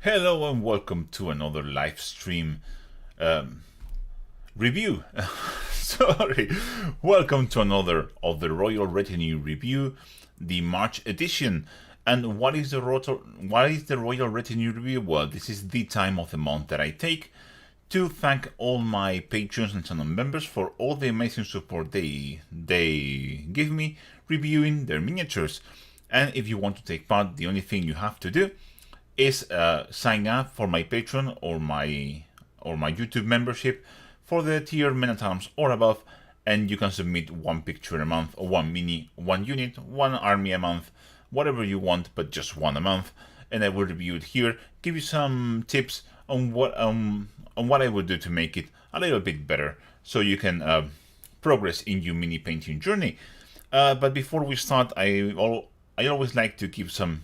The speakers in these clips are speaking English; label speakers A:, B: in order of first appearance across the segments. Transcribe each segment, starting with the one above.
A: Hello and welcome to another live stream review. Sorry, welcome to another of the Royal Retinue review, the March edition. And what is the Royal Retinue review? Well, this is the time of the month that I take to thank all my patrons and channel members for all the amazing support they give me reviewing their miniatures. And if you want to take part, the only thing you have to do is sign up for my Patreon or my YouTube membership for the tier Men at Arms or above, and you can submit one picture a month, or one mini, one unit, one army a month, whatever you want, but just one a month, and I will review it here, give you some tips on what I would do to make it a little bit better, so you can progress in your mini painting journey. But before we start, I always like to give some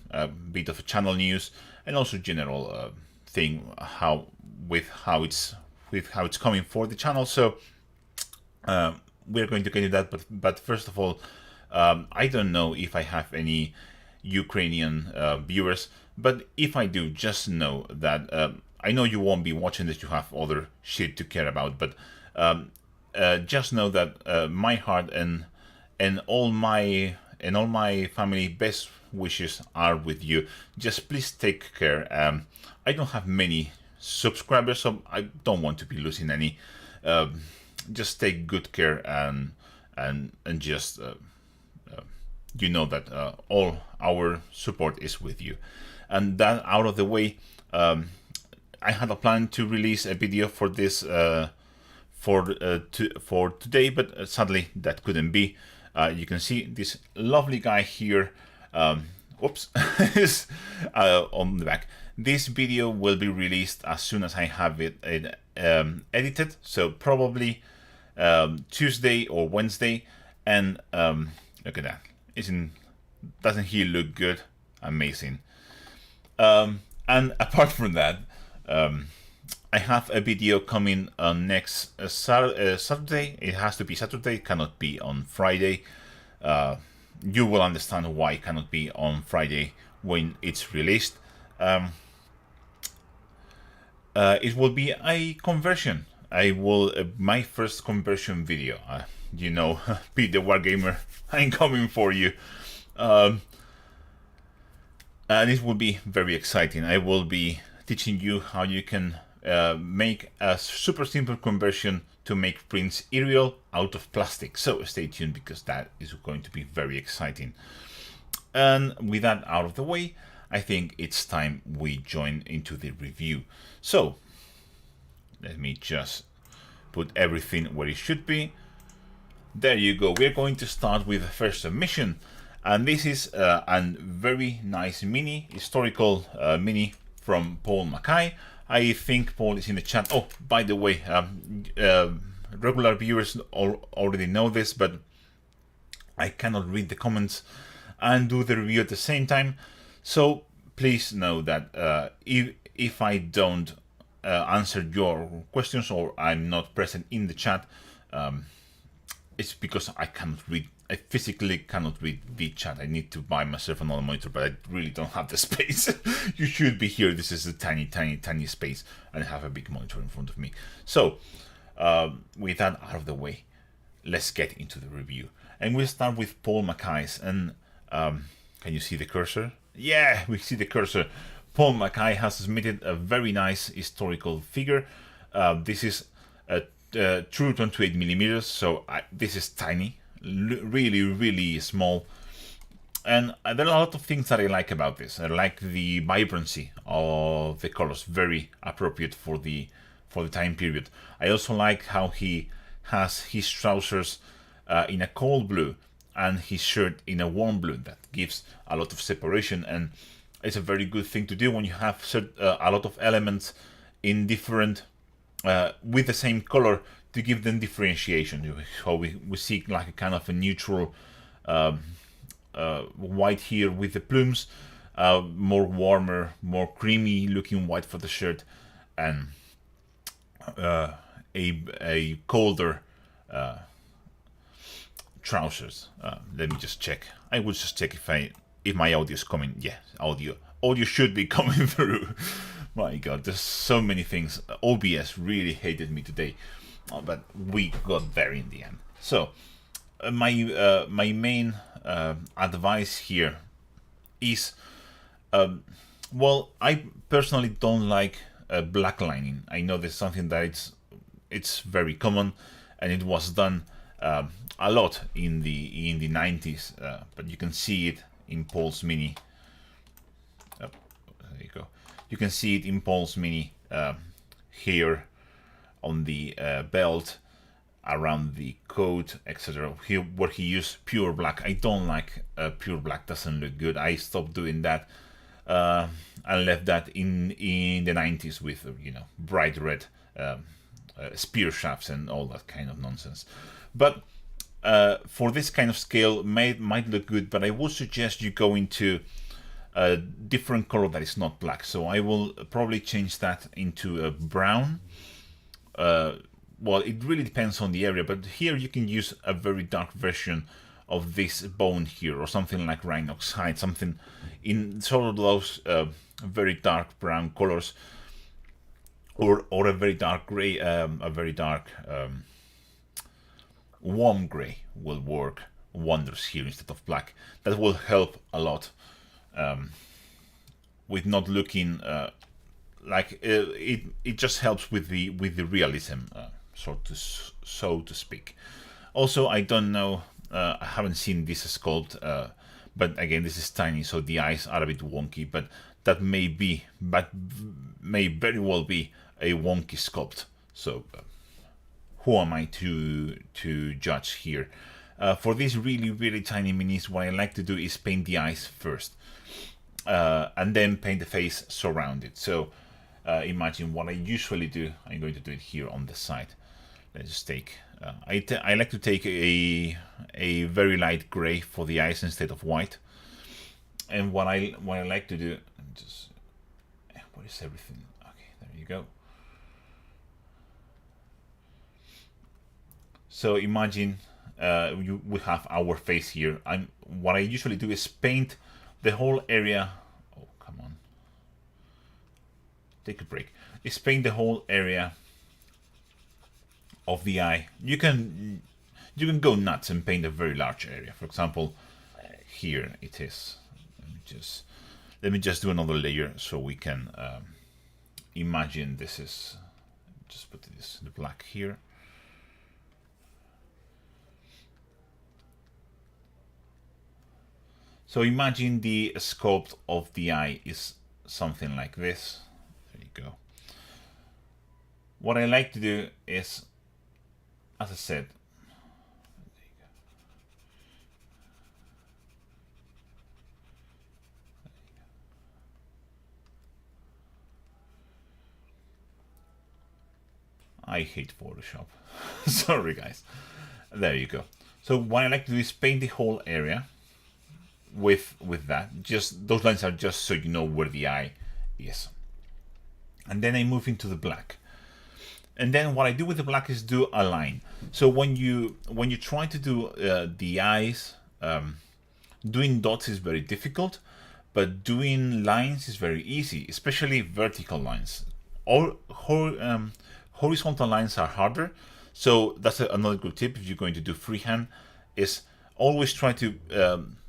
A: bit of channel news and also general thing how it's coming for the channel. So we're going to get into that. But first of all, I don't know if I have any Ukrainian viewers, but if I do, just know that I know you won't be watching this. You have other shit to care about, but just know that my heart and all my family best wishes are with you. Just please take care. I don't have many subscribers, so I don't want to be losing any. Just take good care and just you know that all our support is with you. And that out of the way, I had a plan to release a video for this for today, but sadly that couldn't be. You can see this lovely guy here, oops, is on the back. This video will be released as soon as I have it edited, so probably Tuesday or Wednesday. And look at that, doesn't he look good? Amazing. And apart from that, I have a video coming next Saturday. It has to be Saturday, cannot be on Friday. You will understand why it cannot be on Friday when it's released. It will be a conversion. My first conversion video. You know, Pete the Wargamer, I'm coming for you. And it will be very exciting. I will be teaching you how you can make a super simple conversion to make Prince Ariel out of plastic. So stay tuned, because that is going to be very exciting. And with that out of the way, I think it's time we join into the review. So let me just put everything where it should be. There you go. We're going to start with the first submission, and this is a very nice mini, historical mini from Paul McKay. I think Paul is in the chat. Oh, by the way, regular viewers already know this, but I cannot read the comments and do the review at the same time. So please know that if I don't answer your questions or I'm not present in the chat, it's because I cannot read. I physically cannot read the chat. I need to buy myself another monitor, but I really don't have the space. You should be here. This is a tiny space, and I have a big monitor in front of me. So with that out of the way, let's get into the review. And we'll start with Paul McKay's. And can you see the cursor? Yeah, we see the cursor. Paul McKay has submitted a very nice historical figure. This is a true 28mm, so this is tiny, really small. And there are a lot of things that I like about this. I like the vibrancy of the colors, very appropriate for the time period. I also like how he has his trousers in a cold blue and his shirt in a warm blue. That gives a lot of separation, and it's a very good thing to do when you have a lot of elements in different with the same color, to give them differentiation. So we see like a kind of a neutral white here with the plumes, more warmer, more creamy looking white for the shirt, and a colder trousers. Let me just check. I will just check if my audio is coming. Yeah, audio should be coming through. My god, there's so many things. OBS really hated me today, but we got there in the end. So my main advice here is, well, I personally don't like black lining. I know this is something that it's very common, and it was done a lot in the 90s, but you can see it in Paul's Mini. There you go. You can see it in Paul's Mini here on the belt, around the coat, etc. Here, where he used pure black. I don't like pure black. Doesn't look good. I stopped doing that. I left that in the 90s with bright red spear shafts and all that kind of nonsense. But for this kind of scale, might look good. But I would suggest you go into a different color that is not black. So I will probably change that into a brown. Well, it really depends on the area, but here you can use a very dark version of this bone here, or something like Rhinox hide, something in sort of those very dark brown colors, or a very dark gray, a very dark warm gray will work wonders here instead of black. That will help a lot with not looking like it just helps with the realism, so to speak. Also, I don't know, I haven't seen this sculpt, but again, this is tiny, so the eyes are a bit wonky. But that may very well be a wonky sculpt. So who am I to judge here? For these really tiny minis, what I like to do is paint the eyes first, and then paint the face surrounded. So imagine what I usually do. I'm going to do it here on the side. Let's just take. I like to take a very light gray for the eyes instead of white. And what I like to do, just what is everything? Okay, there you go. So imagine we have our face here. What I usually do is paint the whole area. Oh, come on. Take a break. Is paint the whole area of the eye. You can go nuts and paint a very large area. For example, here it is. Let me just do another layer so we can imagine this is. Just put this the black here. So imagine the sculpt of the eye is something like this. There you go. What I like to do is, as I said, I hate Photoshop. Sorry guys. There you go. So what I like to do is paint the whole area with that. Just those lines are just so you know where the eye is. And then I move into the black. And then what I do with the black is do a line. So when you try to do the eyes, doing dots is very difficult, but doing lines is very easy, especially vertical lines. Horizontal lines are harder. So that's another good tip if you're going to do freehand, is always try to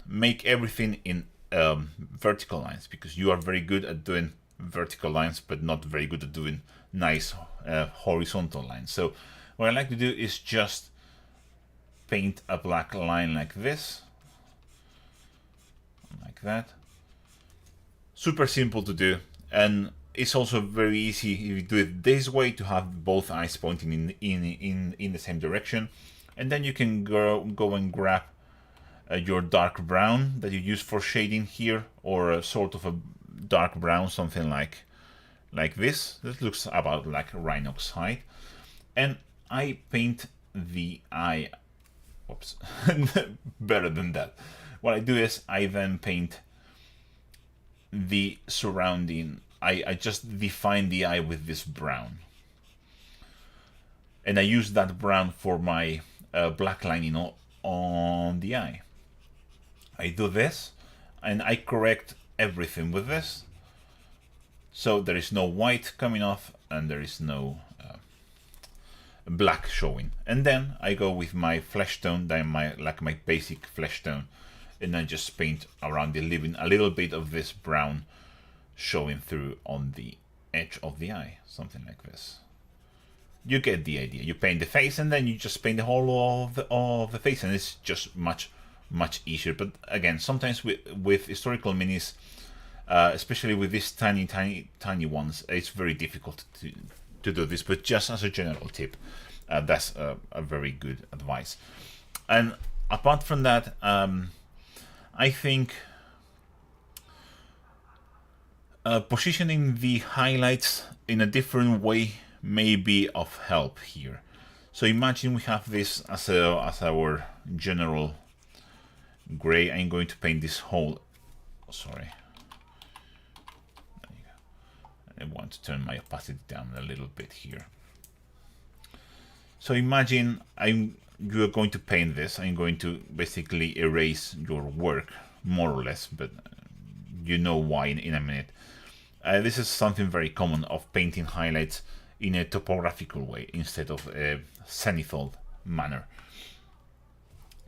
A: make everything in vertical lines, because you are very good at doing vertical lines but not very good at doing nice horizontal lines. So what I like to do is just paint a black line like this, like that. Super simple to do, and it's also very easy if you do it this way to have both eyes pointing in the same direction. And then you can go and grab your dark brown that you use for shading here, or a sort of a dark brown, something like this. This looks about like Rhinox hide. And I paint the eye. Oops, better than that. What I do is I then paint the surrounding. I just define the eye with this brown, and I use that brown for my black lining on the eye. I do this, and I correct everything with this So there is no white coming off and there is no black showing. And then I go with my flesh tone, my basic flesh tone, and I just paint around it, leaving a little bit of this brown showing through on the edge of the eye, something like this. You get the idea. You paint the face and then you just paint the whole of the face, and it's just much easier. But again, sometimes with historical minis, especially with these tiny ones, it's very difficult to do this. But just as a general tip, that's a very good advice. And apart from that, I think positioning the highlights in a different way may be of help here. So imagine we have this as our general gray. I'm going to paint this whole, sorry, there you go. I want to turn my opacity down a little bit here. So imagine you're going to paint this. I'm going to basically erase your work, more or less, but you know why in a minute. This is something very common of painting highlights in a topographical way instead of a zenithal manner.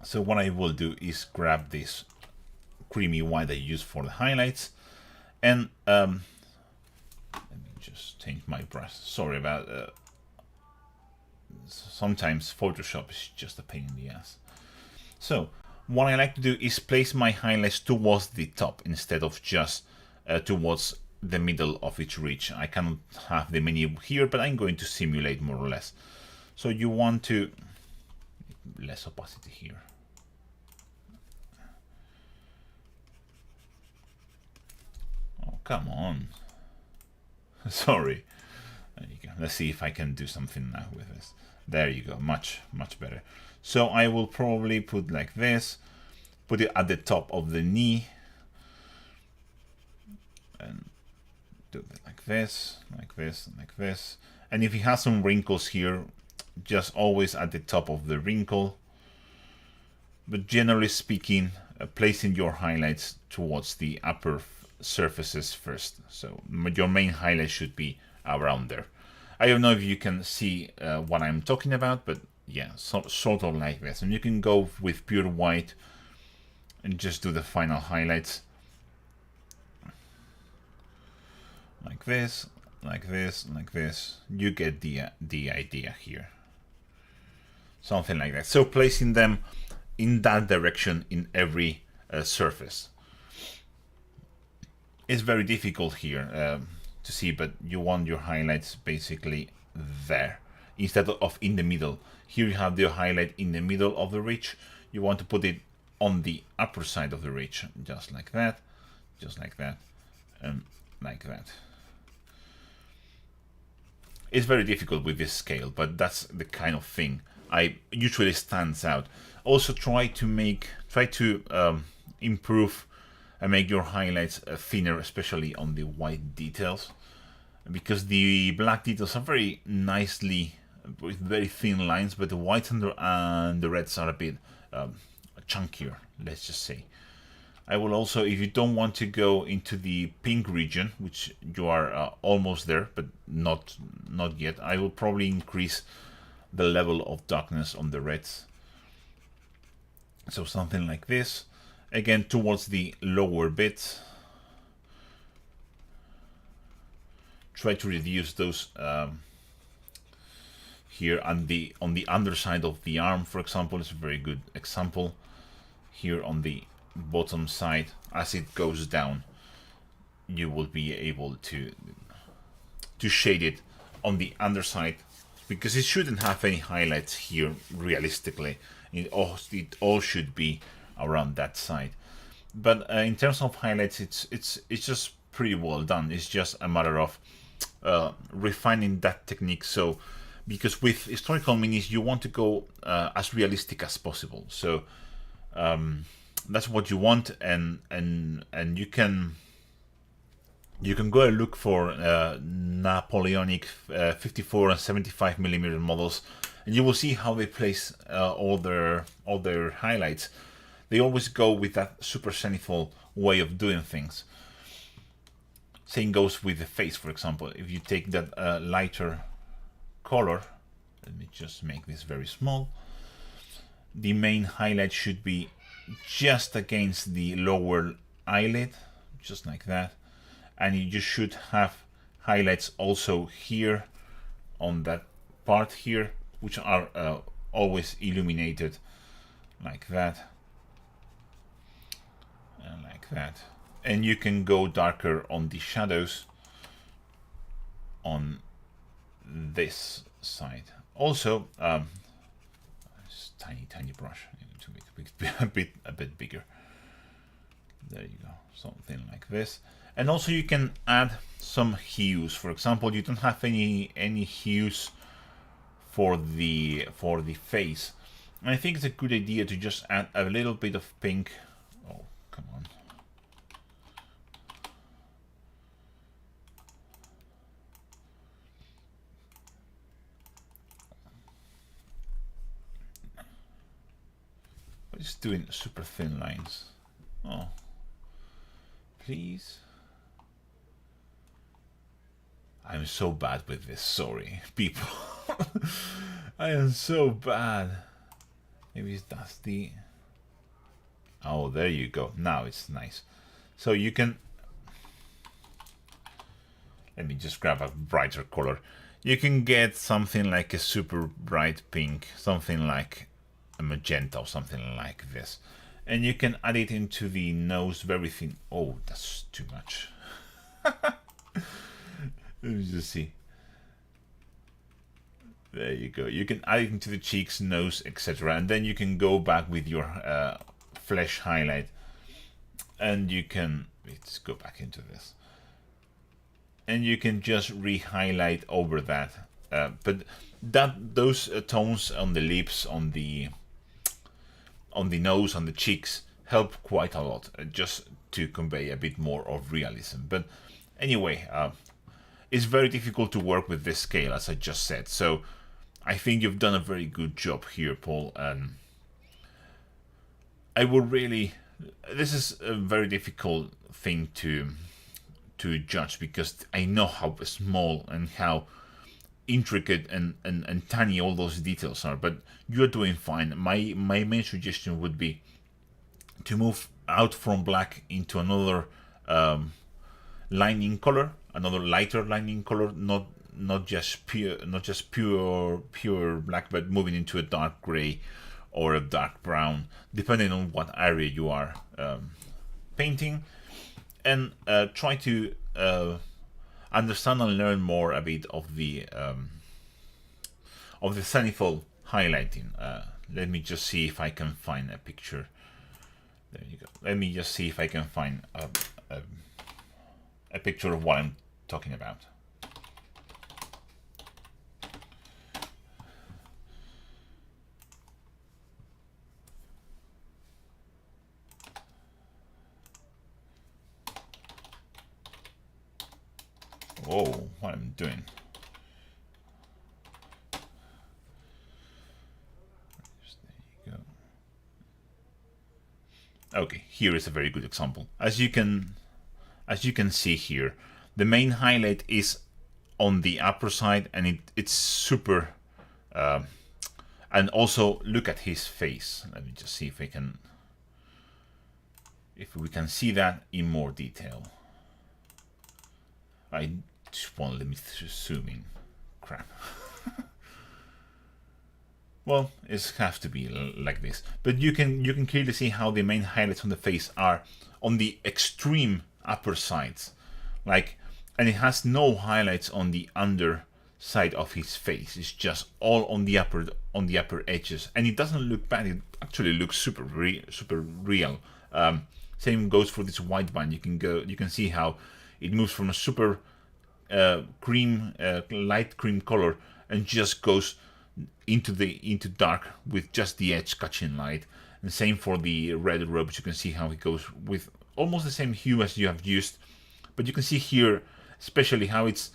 A: So what I will do is grab this creamy white I use for the highlights, and let me just change my brush. Sorry about sometimes Photoshop is just a pain in the ass. So what I like to do is place my highlights towards the top instead of just towards the middle of each ridge. I cannot have the menu here, but I'm going to simulate more or less. So you want to, less opacity here. Oh, come on. Sorry. There you go. Let's see if I can do something now with this. There you go. Much better. So I will probably put like this, put it at the top of the knee, and do it like this, like this, and like this. And if you have some wrinkles here, just always at the top of the wrinkle. But generally speaking, placing your highlights towards the upper surfaces first. So your main highlight should be around there. I don't know if you can see what I'm talking about, but yeah, sort of like this. And you can go with pure white and just do the final highlights. Like this, like this, like this. You get the idea here. Something like that. So placing them in that direction in every surface. It's very difficult here to see, but you want your highlights basically there instead of in the middle. Here you have the highlight in the middle of the ridge. You want to put it on the upper side of the ridge, just like that, and like that. It's very difficult with this scale, but that's the kind of thing I usually stands out. Also try to improve and make your highlights thinner, especially on the white details, because the black details are very nicely with very thin lines, but the whites and the reds are a bit chunkier, let's just say. I will also, if you don't want to go into the pink region, which you are almost there, but not yet, I will probably increase the level of darkness on the reds. So something like this. Again, towards the lower bits. Try to reduce those here on the underside of the arm, for example, is a very good example. Here on the bottom side, as it goes down, you will be able to shade it on the underside, because it shouldn't have any highlights here realistically. It all should be around that side. But in terms of highlights, it's just pretty well done. It's just a matter of refining that technique. So because with historical minis you want to go as realistic as possible, so that's what you want, and you can go and look for Napoleonic 54 and 75 millimeter models, and you will see how they place all their highlights. They always go with that super zenithal way of doing things. Same goes with the face, for example. If you take that lighter color, let me just make this very small. The main highlight should be just against the lower eyelid, just like that. And you just should have highlights also here on that part here, which are always illuminated like that and like that. And you can go darker on the shadows on this side. Also, tiny brush. I need to make a bit bigger. There you go, something like this. And also you can add some hues. For example, you don't have any hues for the face. And I think it's a good idea to just add a little bit of pink. Oh, come on. Just doing super thin lines. Oh, please. I'm so bad with this, sorry, people. I am so bad. Maybe that's the... Oh, there you go. Now it's nice. So you can... Let me just grab a brighter color. You can get something like a super bright pink, something like a magenta or something like this. And you can add it into the nose very thin. Oh, that's too much. Let me just see. There you go. You can add it into the cheeks, nose, etc. And then you can go back with your flesh highlight. And you can... Let's go back into this. And you can just re-highlight over that. But those tones on the lips, on the nose, on the cheeks, help quite a lot. Just to convey a bit more of realism. But anyway... It's very difficult to work with this scale, as I just said. So I think you've done a very good job here, Paul. And I would really... This is a very difficult thing to judge, because I know how small and how intricate and tiny all those details are. But you're doing fine. My main suggestion would be to move out from black into another lining color. Another lighter lining color, not just pure black, but moving into a dark gray or a dark brown, depending on what area you are painting, and try to understand and learn more a bit of the zenithal highlighting. Let me just see if I can find a picture. There you go. Let me just see if I can find a picture of what I'm talking about. Oh, what I'm doing. There you go. Okay, here is a very good example. As you can see here, the main highlight is on the upper side, and it's super... and also look at his face. Let me just see if we can see that in more detail. I just want to let me zoom in. Crap. Well, it has to be like this. But you can clearly see how the main highlights on the face are on the extreme upper sides, and it has no highlights on the underside of his face. It's just all on the upper edges, and it doesn't look bad. It actually looks super real. Same goes for this white band. You can see how it moves from a super light cream color and just goes into dark with just the edge catching light. And same for the red robes. You can see how it goes with almost the same hue as you have used, but you can see here especially how it's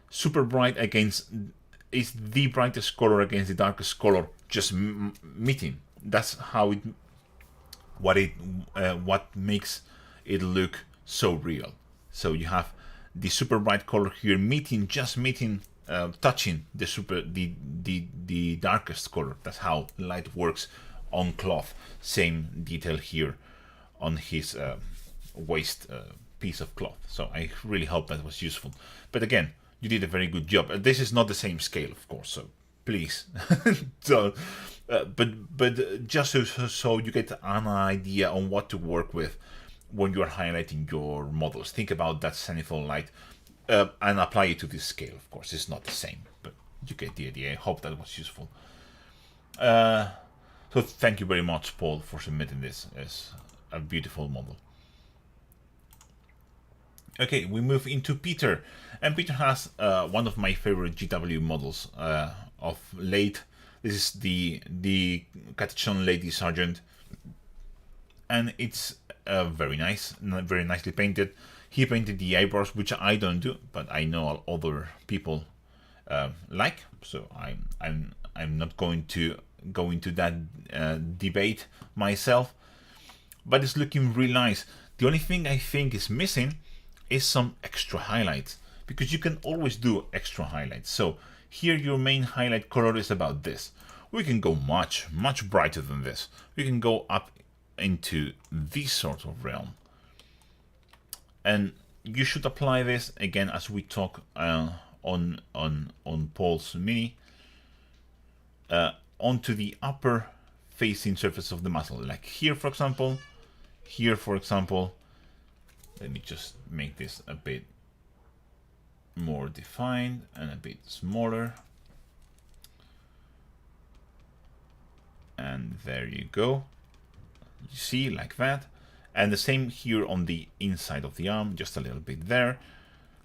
A: super bright against... It's the brightest color against the darkest color, just meeting. That's how what makes it look so real. So you have the super bright color here touching the darkest color. That's how light works on cloth. Same detail here on his waist piece of cloth. So I really hope that was useful. But again, you did a very good job. This is not the same scale, of course, so please don't. But just so you get an idea on what to work with when you are highlighting your models. Think about that zenithal light and apply it to this scale. Of course, it's not the same, but you get the idea. I hope that was useful. So thank you very much, Paul, for submitting this as a beautiful model. Okay, we move into Peter, and Peter has one of my favorite GW models of late. This is the Cathedral Lady Sergeant, and it's very nice, very nicely painted. He painted the eyebrows, which I don't do, but I know other people like. So I'm not going to go into that debate myself. But it's looking really nice. The only thing I think is missing is some extra highlights, because you can always do extra highlights. So here your main highlight color is about this. We can go much brighter than this. We can go up into this sort of realm, and you should apply this again as we talk on Paul's mini onto the upper facing surface of the muscle, like here for example, here for example. Let me just make this a bit more defined and a bit smaller. And there you go. You see, like that. And the same here on the inside of the arm, just a little bit there.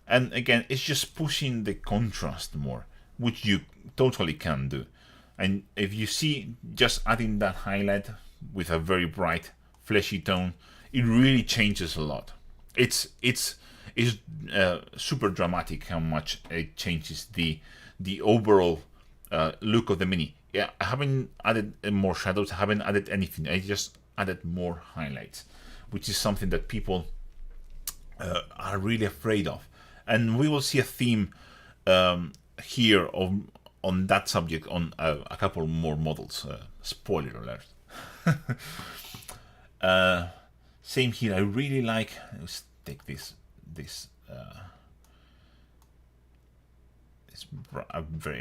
A: And again, it's just pushing the contrast more, which you totally can do. And if you see, just adding that highlight with a very bright, fleshy tone, it really changes a lot. It's super dramatic how much it changes the overall look of the mini. Yeah, I haven't added more shadows, I haven't added anything. I just added more highlights, which is something that people are really afraid of. And we will see a theme here on that subject on a couple more models. Spoiler alert. Same here. I really like. Let's take this. I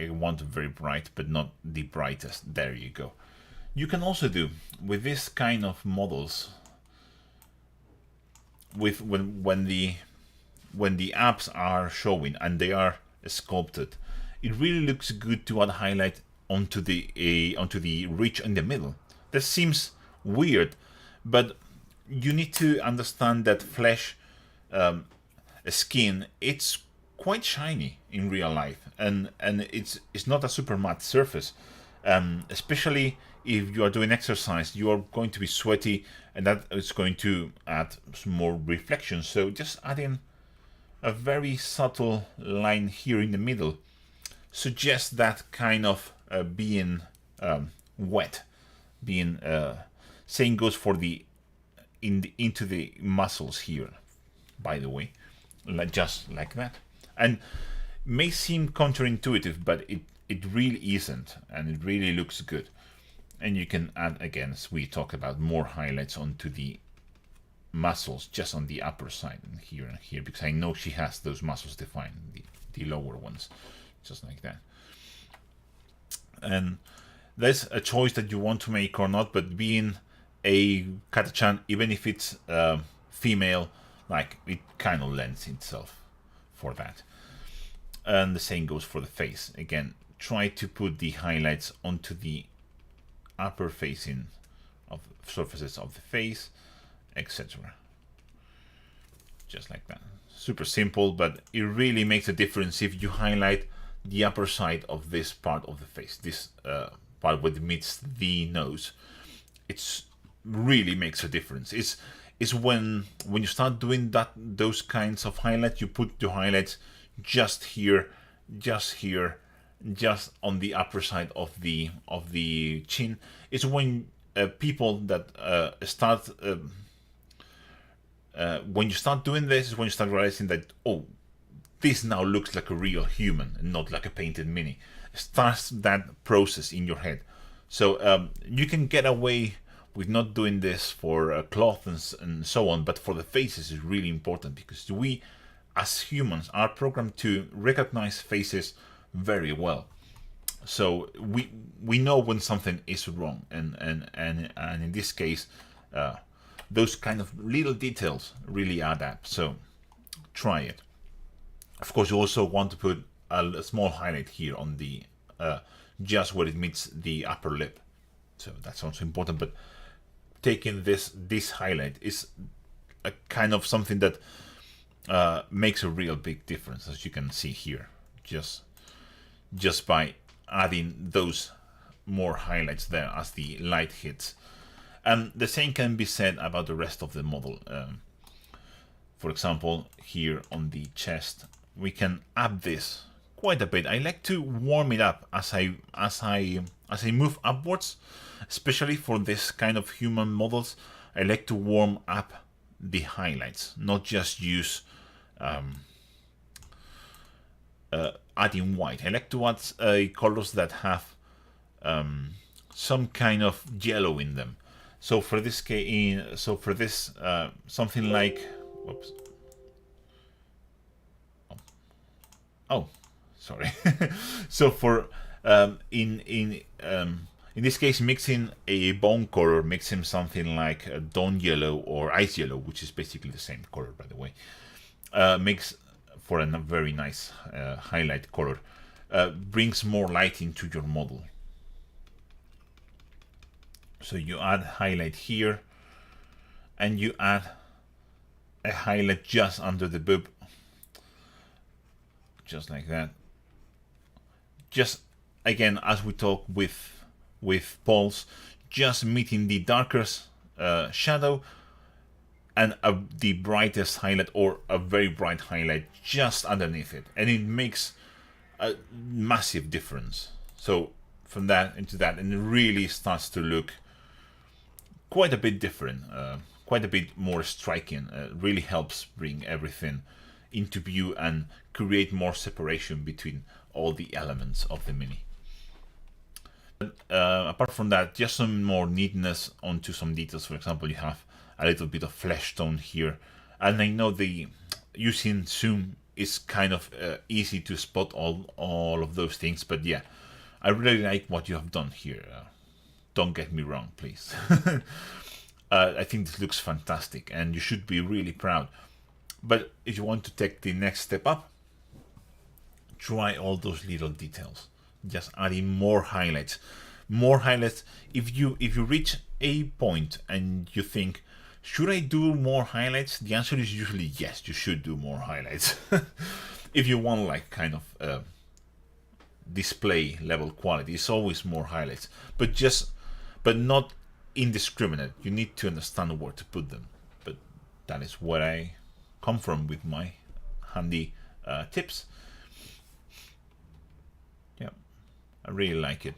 A: want very bright, but not the brightest. There you go. You can also do with this kind of models. With when the apps are showing and they are sculpted, it really looks good to add highlight onto the ridge in the middle. That seems weird, but you need to understand that flesh skin, it's quite shiny in real life, and it's not a super matte surface. Especially if you are doing exercise, you are going to be sweaty, and that is going to add some more reflection. So just adding a very subtle line here in the middle suggests that kind of being wet, being same goes for the into the muscles here, by the way, just like that. And may seem counterintuitive, but it really isn't, and it really looks good. And you can add, again, as we talk about, more highlights onto the muscles just on the upper side and here, because I know she has those muscles defined, the lower ones, just like that. And that's a choice that you want to make or not, but being a Kata-chan, even if it's female, like, it kind of lends itself for that. And the same goes for the face. Again, try to put the highlights onto the upper facing of surfaces of the face, etc. Just like that. Super simple, but it really makes a difference if you highlight the upper side of this part of the face, this part where it meets the nose. It's really makes a difference. It's when you start doing those kinds of highlights, you put your highlights just here, just on the upper side of the chin. It's when people that start when you start doing this is when you start realizing that, oh, this now looks like a real human and not like a painted mini. Starts that process in your head. So you can get away with not doing this for cloth and so on, but for the faces is really important, because we as humans are programmed to recognize faces very well. So we know when something is wrong, and in this case, those kind of little details really add up. So try it. Of course, you also want to put a small highlight here on the just where it meets the upper lip. So that's also important. But taking this highlight is a kind of something that makes a real big difference, as you can see here, just by adding those more highlights there as the light hits. And the same can be said about the rest of the model. For example, here on the chest, we can up this quite a bit. I like to warm it up as I move upwards, especially for this kind of human models. I like to warm up the highlights, not just use adding white. I like to add colors that have some kind of yellow in them. So for this case, something like, whoops. Oh, sorry. So for in this case, mixing a bone color, mixing something like a dawn yellow or ice yellow, which is basically the same color, by the way, makes for a very nice highlight color. Brings more light into your model. So you add highlight here, and you add a highlight just under the boob, just like that. Just again, as we talk with Paul's, just meeting the darkest shadow and the brightest highlight, or a very bright highlight just underneath it, and it makes a massive difference. So from that into that, and it really starts to look quite a bit different, quite a bit more striking. Really helps bring everything into view and create more separation between all the elements of the mini. Apart from that, just some more neatness onto some details. For example, you have a little bit of flesh tone here, and I know the using zoom is kind of easy to spot all of those things, but yeah, I really like what you have done here. Don't get me wrong, please. I think this looks fantastic, and you should be really proud. But if you want to take the next step up, try all those little details. Just adding more highlights. More highlights. If you reach a point and you think, should I do more highlights? The answer is usually yes, you should do more highlights. If you want like kind of display level quality, it's always more highlights. But not indiscriminate. You need to understand where to put them. But that is where I come from with my handy tips. Yeah, I really like it.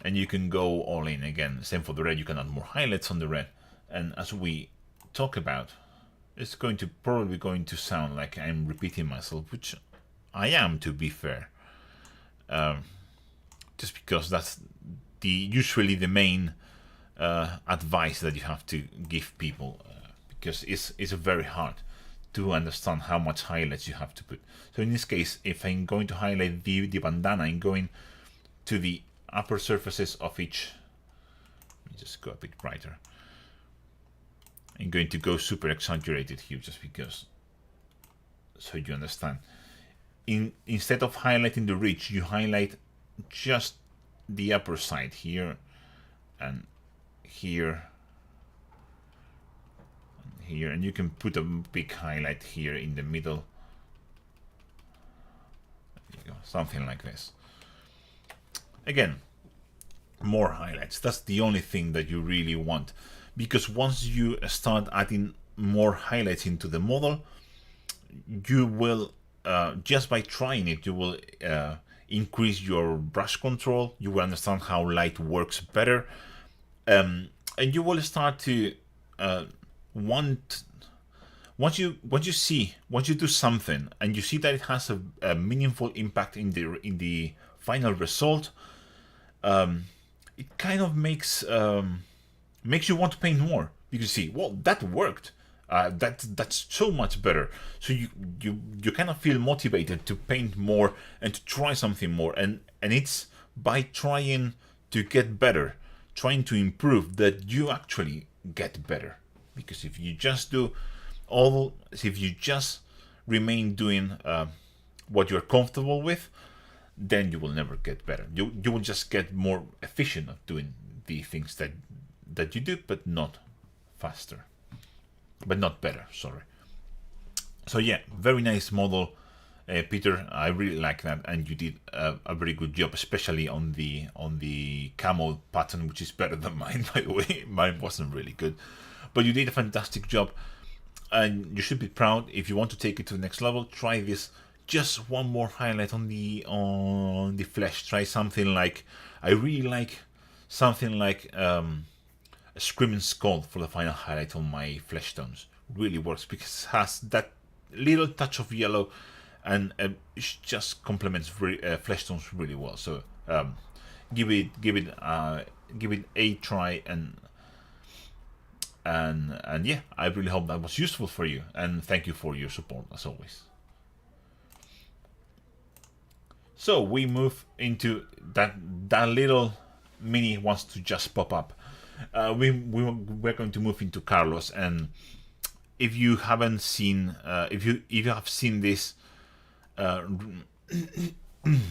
A: And you can go all in again. Same for the red. You can add more highlights on the red. And as we talk about, it's probably going to sound like I'm repeating myself, which I am, to be fair. Just because that's usually the main advice that you have to give people, because it's very hard to understand how much highlights you have to put. So in this case, if I'm going to highlight the bandana, I'm going to the upper surfaces of each. Let me just go a bit brighter. I'm going to go super exaggerated here, just because, so you understand. Instead of highlighting the ridge, you highlight just the upper side here, and here, and here, and you can put a big highlight here in the middle. There you go, something like this. Again, more highlights. That's the only thing that you really want, because once you start adding more highlights into the model, you will just by trying it, you will increase your brush control. You will understand how light works better, and you will start to want once you do something and you see that it has a meaningful impact in the final result, it kind of makes you want to paint more, because you see, well, that worked. That's so much better. So you kind of feel motivated to paint more and to try something more, and it's by trying to get better, trying to improve, that you actually get better. Because if you just remain doing what you're comfortable with, then you will never get better. You will just get more efficient at doing the things that you do, but not faster. But not better, sorry. So yeah, very nice model, Peter. I really like that, and you did a very good job, especially on the camo pattern, which is better than mine, by the way. Mine wasn't really good, but you did a fantastic job, and you should be proud. If you want to take it to the next level, try this. Just one more highlight on the flesh. Try something like, I really like something like a screaming skull for the final highlight on my flesh tones. Really works because it has that little touch of yellow, and it just complements flesh tones really well. So give it a try, and yeah, I really hope that was useful for you, and thank you for your support as always. So we move into that little mini wants to just pop up. We're going to move into Carlos, and if you haven't seen, if you have seen this,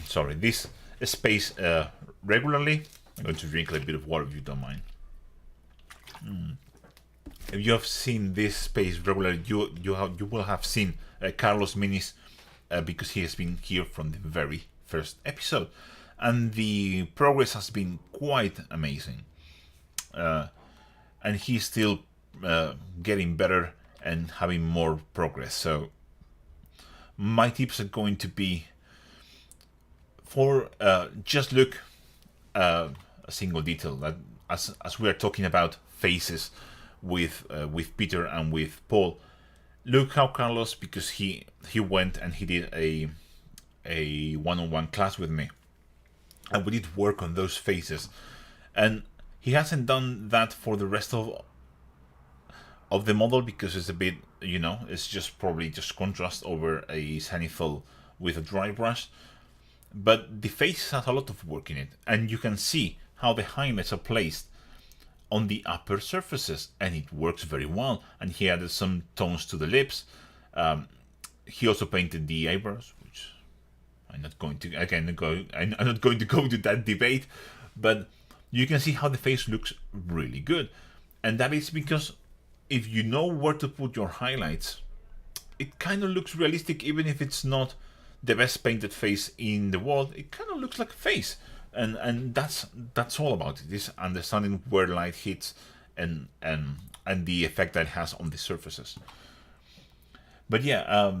A: sorry, this space regularly, I'm going to drink a little bit of water if you don't mind. If you have seen this space regularly, you will have seen Carlos minis, because he has been here from the very first episode, and the progress has been quite amazing, and he's still getting better and having more progress. So my tips are going to be for just look a single detail, that as we are talking about faces with Peter and with Paul. Look how Carlos, because he went and he did a one-on-one class with me, and we did work on those faces, and he hasn't done that for the rest of the model, because it's a bit, it's just probably just contrast over a zenithal with a dry brush. But the face has a lot of work in it, and you can see how the highlights are placed on the upper surfaces, and it works very well. And he added some tones to the lips. He also painted the eyebrows, which I'm not going to go into that debate, but you can see how the face looks really good, and that is because if you know where to put your highlights, it kind of looks realistic, even if it's not the best painted face in the world. It kind of looks like a face, and that's all about it. Is understanding where light hits and the effect that it has on the surfaces. But yeah,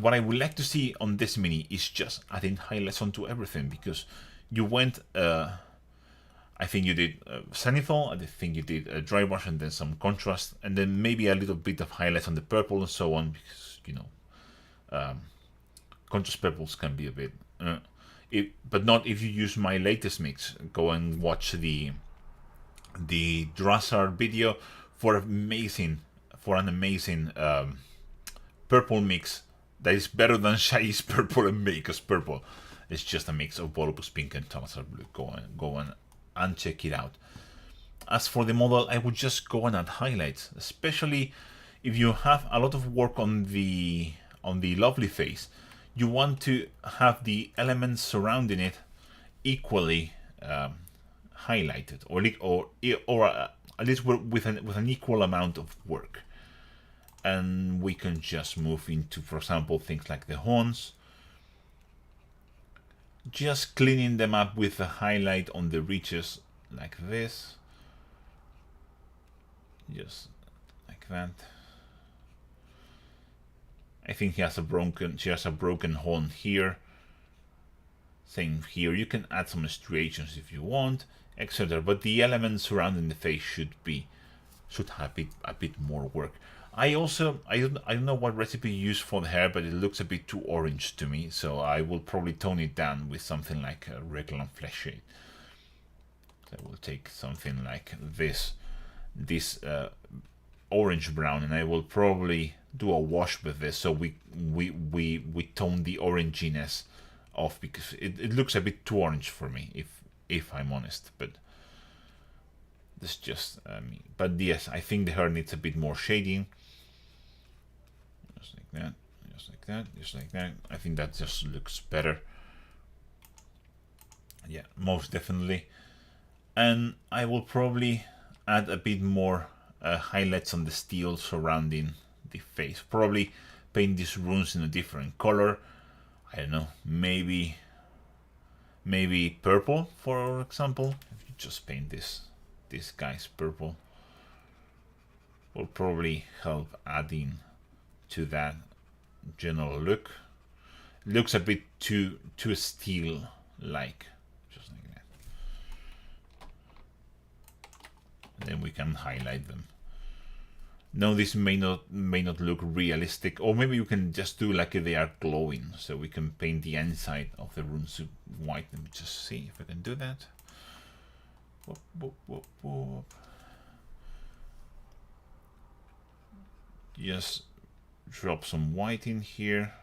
A: what I would like to see on this mini is just adding highlights onto everything, because you went, I think you did zenithal, I think you did a dry brush, and then some contrast, and then maybe a little bit of highlights on the purple and so on, because contrast purples can be a bit, but not if you use my latest mix. Go and watch the Drassar video for an amazing purple mix that is better than Shai's purple and Maker's purple. It's just a mix of Volupus pink and Talazar blue. Go and check it out. As for the model, I would just go and add highlights, especially if you have a lot of work on the lovely face. You want to have the elements surrounding it equally highlighted, or at least with an equal amount of work. And we can just move into, for example, things like the horns. Just cleaning them up with a highlight on the ridges like this. Just like that. I think she has a broken horn here. Same here. You can add some striations if you want, etc. But the elements surrounding the face should have a bit more work. I don't know what recipe you use for the hair, but it looks a bit too orange to me, so I will probably tone it down with something like a regular flesh shade. So I will take something like this orange brown, and I will probably do a wash with this, so we tone the oranginess off, because it looks a bit too orange for me, if I'm honest. But this just me. But yes, I think the hair needs a bit more shading. Just like that, just like that, just like that. I think that just looks better. Yeah, most definitely. And I will probably add a bit more highlights on the steel surrounding the face. Probably paint these runes in a different color. I don't know, maybe purple, for example. If you just paint this guy's purple, will probably help adding to that general look. It looks a bit too steel like, just like that. And then we can highlight them. Now this may not look realistic, or maybe you can just do like they are glowing, so we can paint the inside of the runes white. Let me just see if I can do that. Whoop, whoop, whoop, whoop. Just drop some white in here.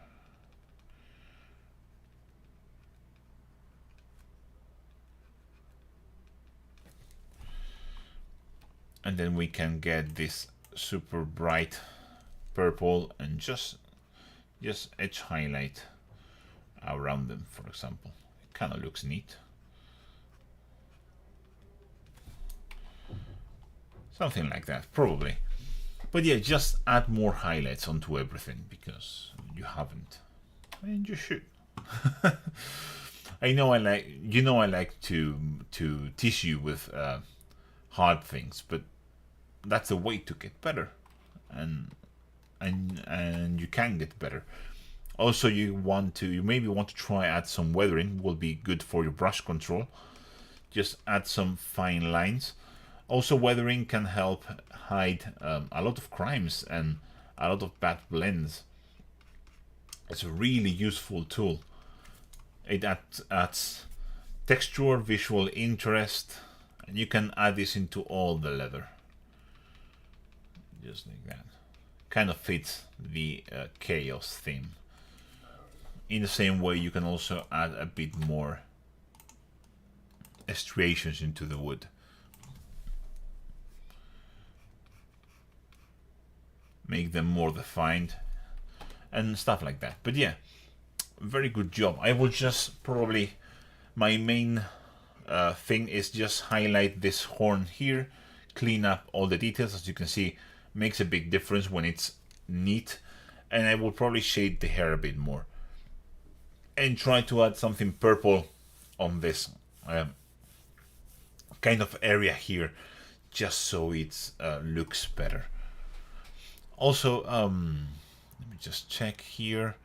A: And then we can get this super bright purple and just edge highlight around them, for example. It kind of looks neat. Something like that, probably. But yeah, just add more highlights onto everything, because you haven't, and you should. I know I like to tease you with hard things, but that's a way to get better, and you can get better. Also, you maybe want to try add some weathering. Will be good for your brush control. Just add some fine lines. Also, weathering can help hide a lot of crimes and a lot of bad blends. It's a really useful tool. It adds texture, visual interest, and you can add this into all the leather. Just like that. Kind of fits the chaos theme. In the same way, you can also add a bit more striations into the wood. Make them more defined and stuff like that. But yeah, very good job. I will just probably, my main thing is just highlight this horn here, clean up all the details. As you can see, makes a big difference when it's neat. And I will probably shade the hair a bit more and try to add something purple on this kind of area here, just so it looks better. Also, let me just check here.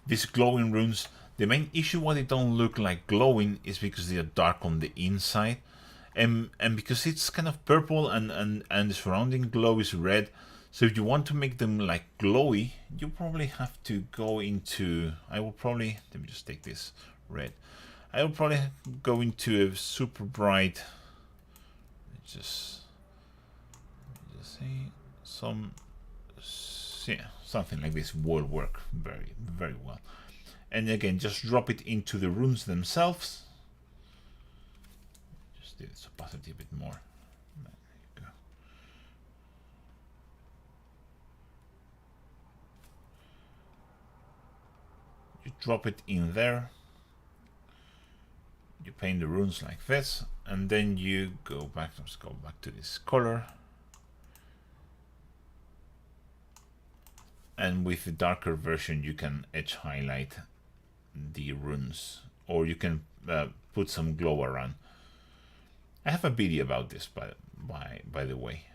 A: These glowing runes, the main issue why they don't look like glowing is because they are dark on the inside. And because it's kind of purple and the surrounding glow is red. So if you want to make them like glowy, you probably have to go into, let me just take this red. I will probably go into a super bright, just see something like this will work very, very well. And again, just drop it into the runes themselves. Just do this opacity a bit more. There you go. You drop it in there. You paint the runes like this, and then you go back. Let's go back to this color. And with the darker version, you can edge highlight the runes, or you can put some glow around. I have a video about this, by the way,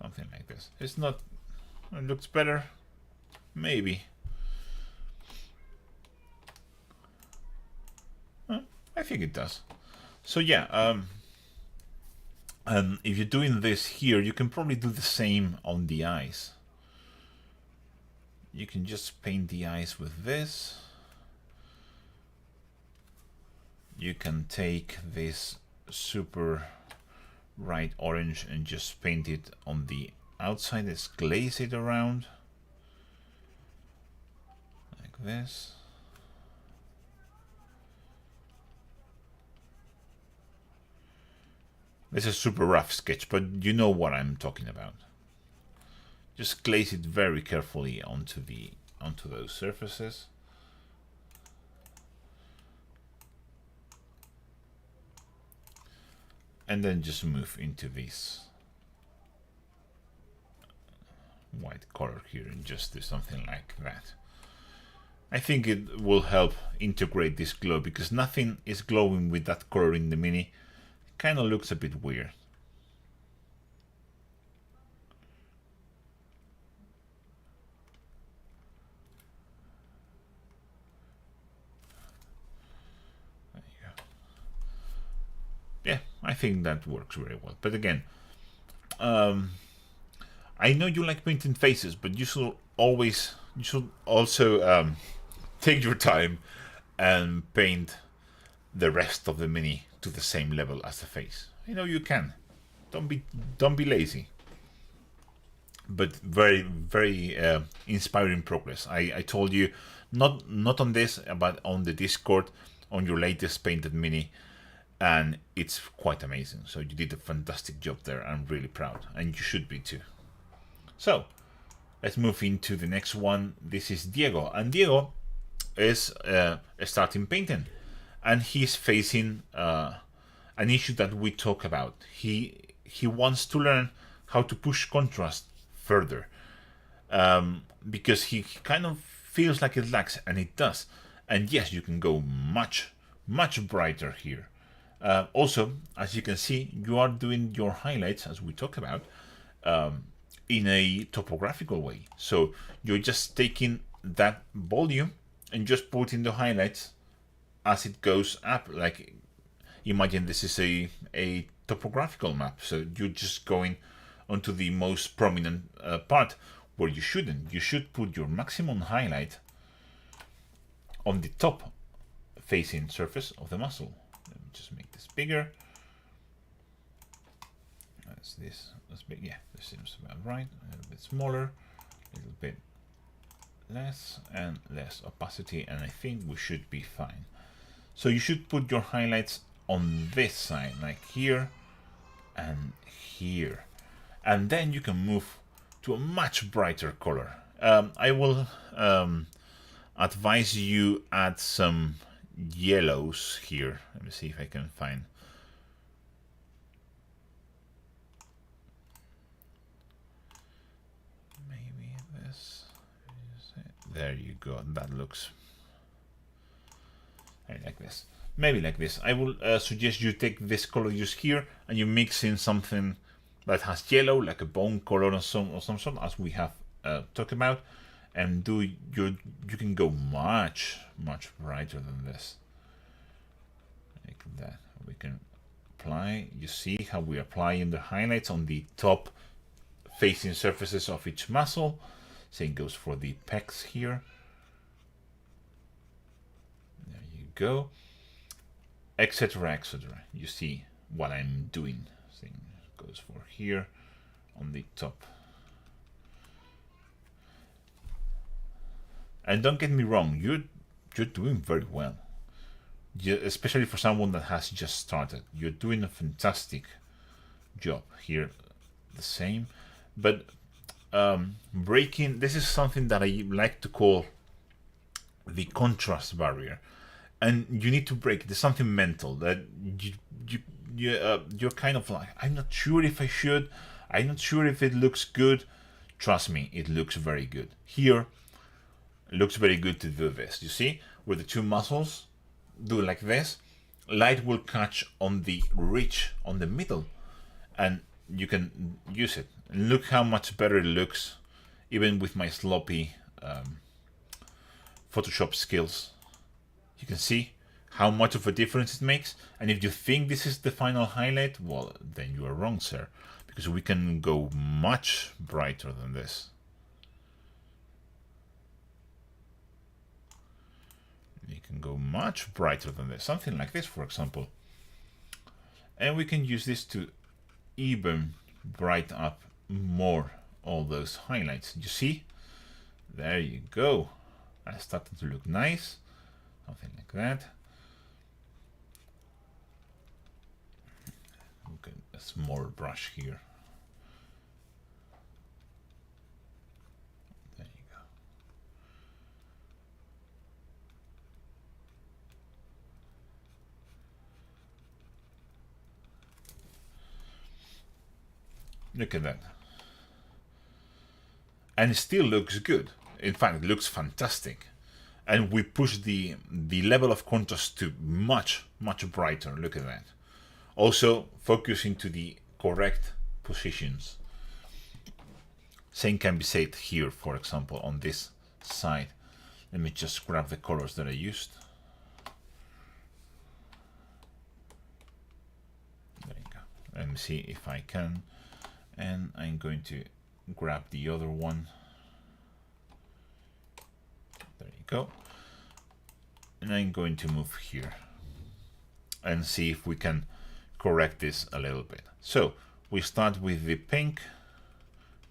A: something like this. It's not. It looks better, maybe. I think it does. So yeah, and if you're doing this here, you can probably do the same on the eyes. You can just paint the eyes with this. You can take this super bright orange and just paint it on the outside. Just glaze it around like this. This is a super rough sketch, but you know what I'm talking about. Just glaze it very carefully onto those surfaces. And then just move into this white color here and just do something like that. I think it will help integrate this glow, because nothing is glowing with that color in the Mini. Kind of looks a bit weird. There you go. Yeah, I think that works very well. But again, I know you like painting faces, but you should also take your time and paint the rest of the Mini to the same level as the face. I know you can. Don't be lazy. But very inspiring progress. I told you, not on this, but on the Discord, on your latest painted Mini, and it's quite amazing. So you did a fantastic job there. I'm really proud, and you should be too. So let's move into the next one. This is Diego, and Diego is starting painting, and he's facing an issue that we talk about. He wants to learn how to push contrast further, because he kind of feels like it lacks, and it does. And yes, you can go much brighter here. Also, as you can see, you are doing your highlights, as we talked about, in a topographical way. So you're just taking that volume and just putting the highlights as it goes up. Like, imagine this is a topographical map, so you're just going onto the most prominent part, where you shouldn't. You should put your maximum highlight on the top facing surface of the muscle. Let me just make this bigger. That's this. That's big. Yeah, this seems about right. A little bit smaller, a little bit less, and less opacity, and I think we should be fine. So you should put your highlights on this side, like here and here, and then you can move to a much brighter color. I will advise you add some yellows here. Let me see if I can find. Maybe this. There you go. That looks. I like this. Maybe like this. I will suggest you take this color just here and you mix in something that has yellow, like a bone color or some sort, as we have talked about, and you can go much brighter than this. Like that. We can apply. You see how we apply in the highlights on the top facing surfaces of each muscle. Same goes for the pecs here. There you go. Etc. etc. You see what I'm doing. Same goes for here on the top. And don't get me wrong, you're doing very well. Especially for someone that has just started. You're doing a fantastic job here. The same. But breaking, this is something that I like to call the contrast barrier. And you need to break it. There's something mental that you're kind of like, I'm not sure if I should. I'm not sure if it looks good. Trust me, it looks very good. Here, it looks very good to do this. You see, where the two muscles do like this, light will catch on the ridge on the middle, and you can use it. And look how much better it looks, even with my sloppy Photoshop skills. You can see how much of a difference it makes. And if you think this is the final highlight, well, then you are wrong, sir, because we can go much brighter than this. can go much brighter than this, something like this, for example. And we can use this to even brighten up more all those highlights. You see? There you go. That's starting to look nice. Something like that. Okay, a small brush here. There you go. Look at that. And it still looks good. In fact, it looks fantastic. And we push the level of contrast to much brighter. Look at that. Also focusing to the correct positions. Same can be said here, for example, on this side. Let me just grab the colors that I used. There you go. Let me see if I can. And I'm going to grab the other one. There you go. And I'm going to move here and see if we can correct this a little bit. So we start with the pink,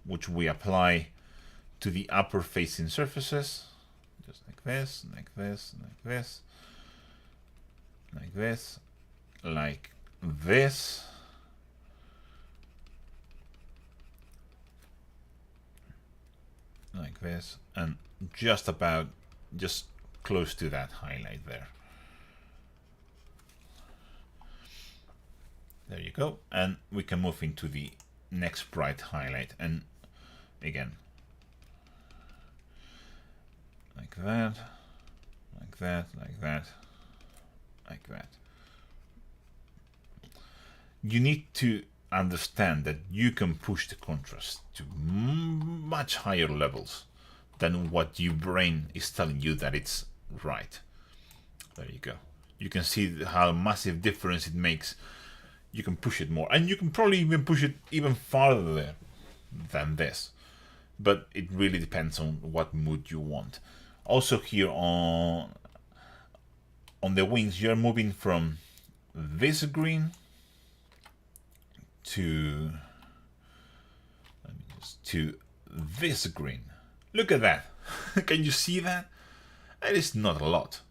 A: which we apply to the upper facing surfaces, just like this, like this, like this, like this, like this. Like this, and just close to that highlight there. There you go. And we can move into the next bright highlight, and again, like that, like that, like that, like that. You need to understand that you can push the contrast to much higher levels than what your brain is telling you that it's right. There you go. You can see how massive difference it makes. You can push it more, and you can probably even push it even farther than this, but it really depends on what mood you want. Also here on the wings, you're moving from this green to this green. Look at that. Can you see that? That is not a lot.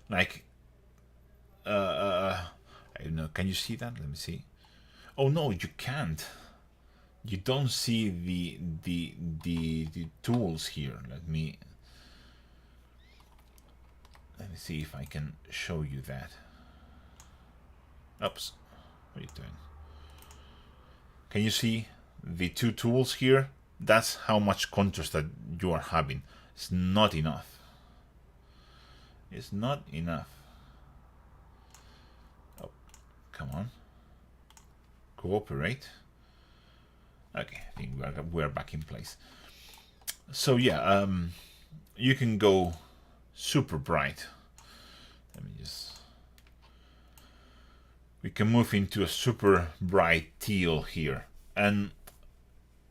A: Like I don't know, can you see that? Let me see. Oh no, you can't. You don't see the tools here. Let me see if I can show you that. Oops. What are you doing? Can you see the two tools here? That's how much contrast that you are having. It's not enough. It's not enough. Oh, come on. Cooperate. Okay, I think we're back in place. So yeah, you can go super bright. Let me just. We can move into a super bright teal here, and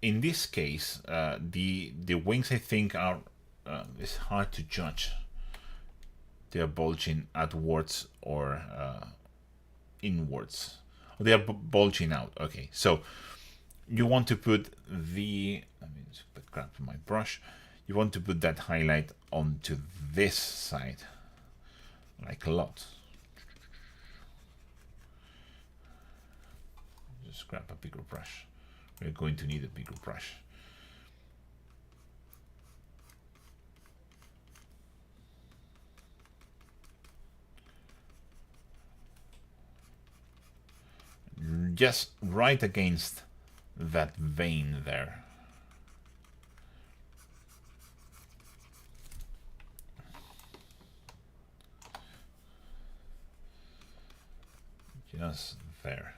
A: in this case, the wings I think are it's hard to judge. They are bulging outwards or inwards. They are bulging out. Okay, so you want to put the. Let me just grab my brush. You want to put that highlight onto this side, like a lot. Just grab a bigger brush. We're going to need a bigger brush. Just right against that vein there. Just there.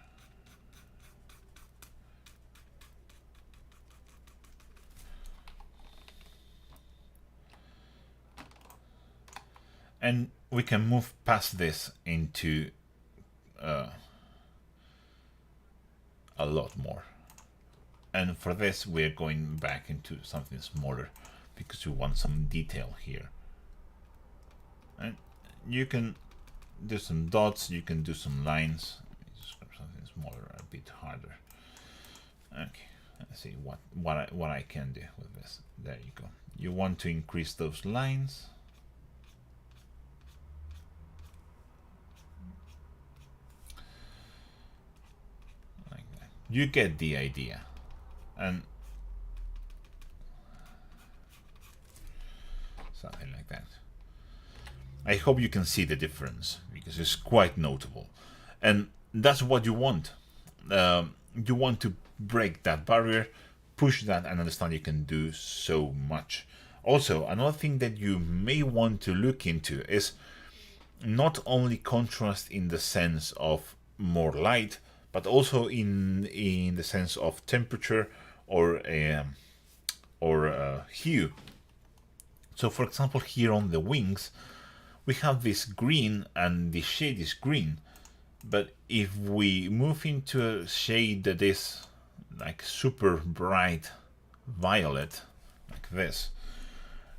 A: And we can move past this into a lot more. And for this, we're going back into something smaller because we want some detail here. And you can do some dots, you can do some lines. Let me just grab something smaller, a bit harder. Okay, let's see what I can do with this. There you go. You want to increase those lines. Like that. You get the idea. And something like that. I hope you can see the difference, because it's quite notable. And that's what you want. You want to break that barrier, push that, and understand you can do so much. Also, another thing that you may want to look into is not only contrast in the sense of more light, but also in the sense of temperature or hue. So for example, here on the wings we have this green and the shade is green, but if we move into a shade that is like super bright violet, like this,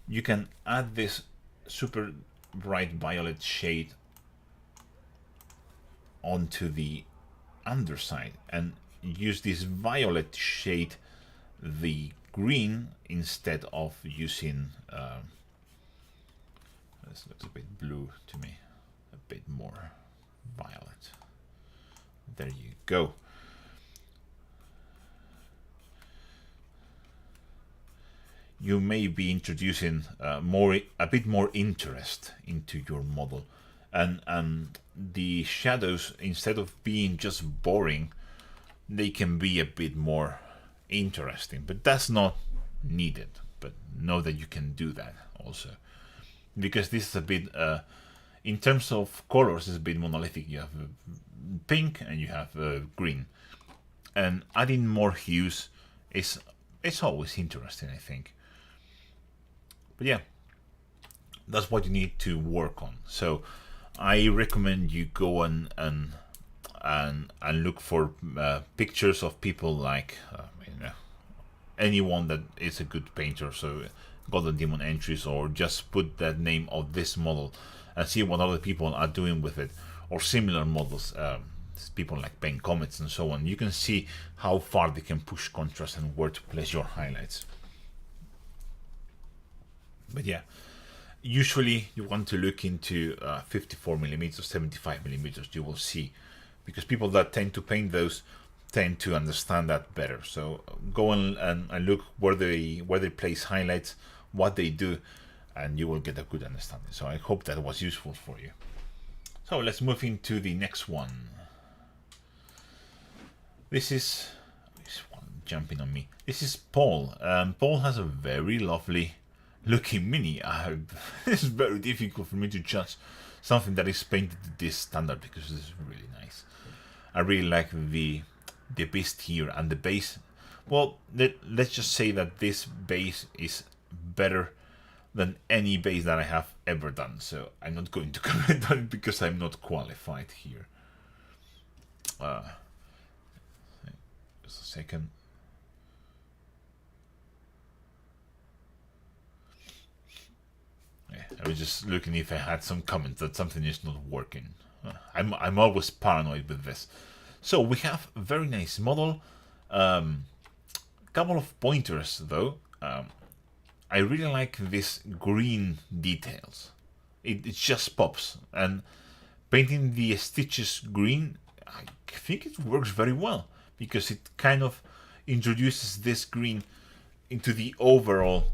A: you can add this super bright violet shade onto the underside and use this violet shade the green instead of using this looks a bit blue to me, a bit more violet. There you go. You may be introducing a bit more interest into your model, and the shadows, instead of being just boring, they can be a bit more interesting, but that's not needed. But know that you can do that also, because this is a bit in terms of colors, it's a bit monolithic. You have pink and you have green, and adding more hues is always interesting, I think. But yeah, that's what you need to work on. So I recommend you go and look for pictures of people like anyone that is a good painter. So Golden Demon entries, or just put that name of this model and see what other people are doing with it, or similar models, people like Paint Comets and so on. You can see how far they can push contrast and where to place your highlights. But yeah, usually you want to look into 54mm, 75mm, you will see, because people that tend to paint those tend to understand that better. So go and look where they place highlights, what they do, and you will get a good understanding. So I hope that was useful for you. So let's move into the next one. This is one jumping on me. This is Paul. Paul has a very lovely looking mini. It's very difficult for me to judge something that is painted to this standard, because this is really nice. I really like the beast here, and the base. Well, let's just say that this base is better than any base that I have ever done. So I'm not going to comment on it because I'm not qualified here. Just a second. I was just looking if I had some comments that something is not working. I'm always paranoid with this. So we have a very nice model. Couple of pointers though. I really like this green details. It just pops, and painting the stitches green, I think it works very well, because it kind of introduces this green into the overall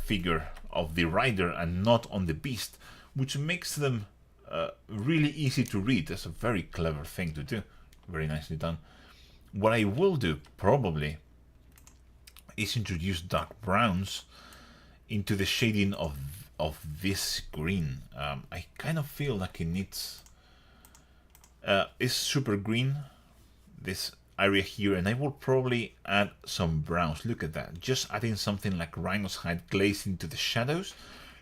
A: figure of the rider and not on the beast, which makes them really easy to read. That's a very clever thing to do. Very nicely done. What I will do probably is introduce dark browns into the shading of this green. I kind of feel like it needs it's super green, this area here, and I will probably add some browns. Look at that, just adding something like rhino's hide glaze into the shadows.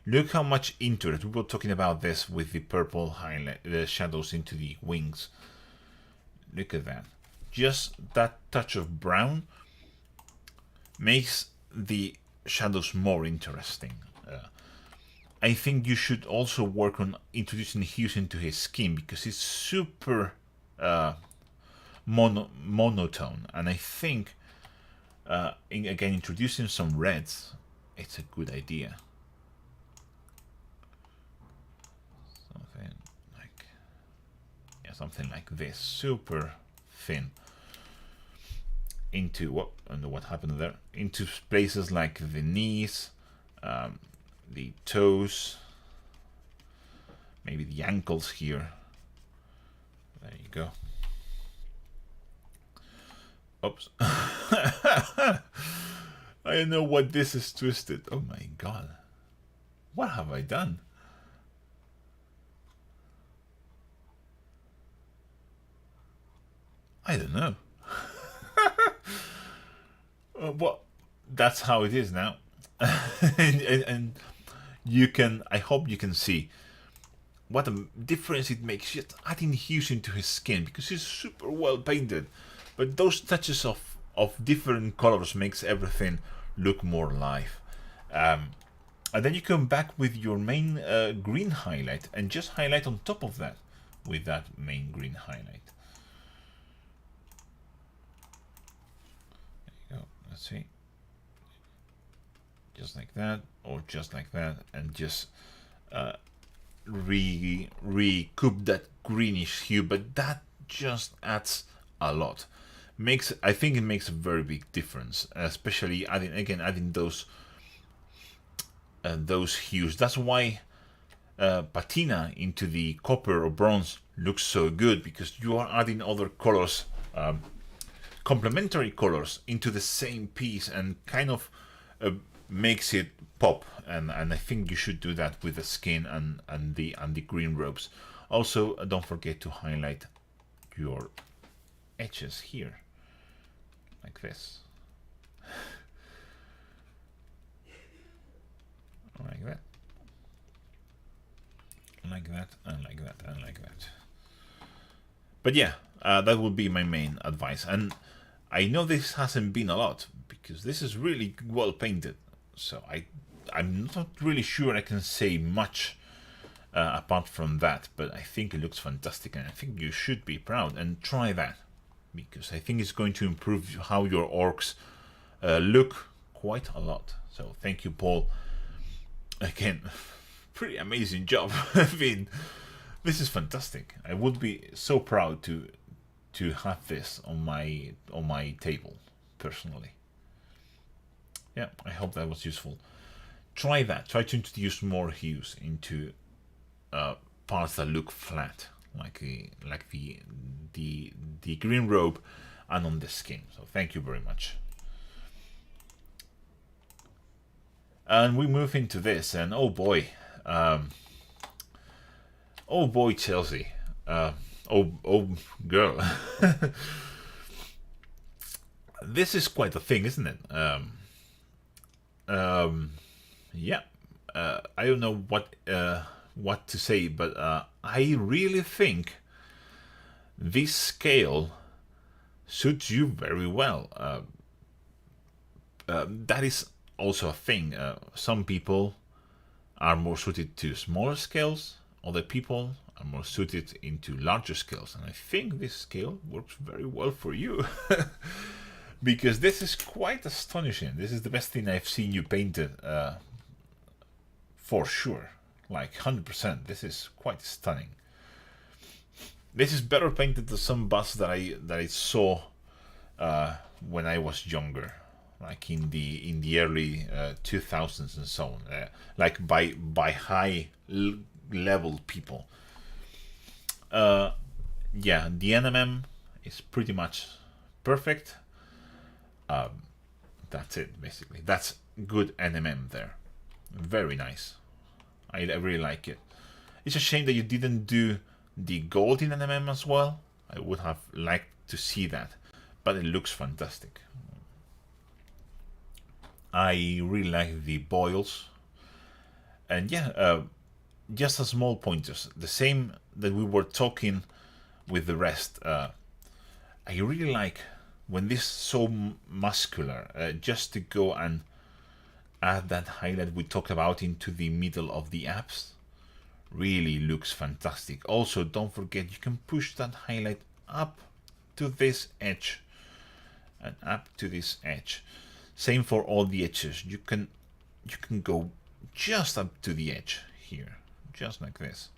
A: Look how much into it. We were talking about this with the purple highlight, the shadows into the wings. Look at that, just that touch of brown makes the shadows more interesting. I think you should also work on introducing hues into his skin, because it's super monotone, and I think again, introducing some reds, it's a good idea. Something like this, super thin, into what, I don't know what happened there, into places like the knees, the toes, maybe the ankles here. There you go. Oops. I don't know what this is twisted. Oh my god. What have I done? I don't know. Well, that's how it is now. and you can, I hope you can see what a difference it makes just adding hues into his skin, because he's super well painted, but those touches of different colors makes everything look more alive. And then you come back with your main green highlight and just highlight on top of that with that main green highlight. There you go. Let's see. Just like that, or just like that, and just recoup that greenish hue, but that just adds a lot. I think it makes a very big difference, especially adding those hues. That's why patina into the copper or bronze looks so good, because you are adding other colors, complementary colors into the same piece, and kind of makes it pop. And I think you should do that with the skin and the green robes. Also, don't forget to highlight your edges here, like this, like that, like that, and like that, and like that. But yeah, that would be my main advice. And I know this hasn't been a lot, because this is really well painted, so I'm not really sure I can say much apart from that, but I think it looks fantastic, and I think you should be proud and try that, because I think it's going to improve how your orcs look quite a lot. So thank you, Paul. Again, pretty amazing job. I mean, this is fantastic. I would be so proud to have this on my table, personally. Yeah, I hope that was useful. Try that. Try to introduce more hues into parts that look flat, like the green robe and on the skin. So thank you very much. And we move into this, and oh boy, Chelsea, oh girl, this is quite a thing, isn't it? Yeah, I don't know what to say, but I really think this scale suits you very well. That is also a thing. Some people are more suited to smaller scales, other people are more suited into larger scales, and I think this scale works very well for you. Because this is quite astonishing. This is the best thing I've seen you painted, for sure. Like 100%. This is quite stunning. This is better painted than some busts that I saw when I was younger, like in the early 2000s and so on. Like by high level people. Yeah, the NMM is pretty much perfect. That's it, basically. That's good NMM there. Very nice. I really like it. It's a shame that you didn't do the gold in NMM as well. I would have liked to see that, but it looks fantastic. I really like the boils. And yeah, just a small pointers. The same that we were talking with the rest. I really like when this is so muscular, just to go and add that highlight we talked about into the middle of the apse. Really looks fantastic. Also, don't forget you can push that highlight up to this edge and up to this edge. Same for all the edges. You can go just up to the edge here, just like this,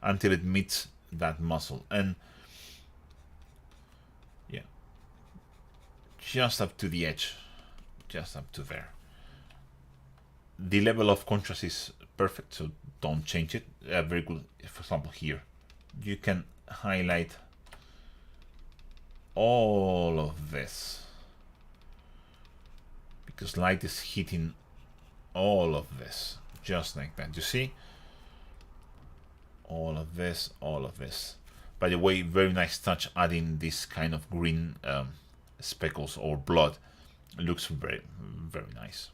A: until it meets that muscle. And yeah, just up to the edge, just up to there. The level of contrast is perfect, so don't change it. Very good. For example, here you can highlight all of this because light is hitting all of this, just like that. You see? All of this, all of this. By the way, very nice touch adding this kind of green speckles or blood. It looks very, very nice.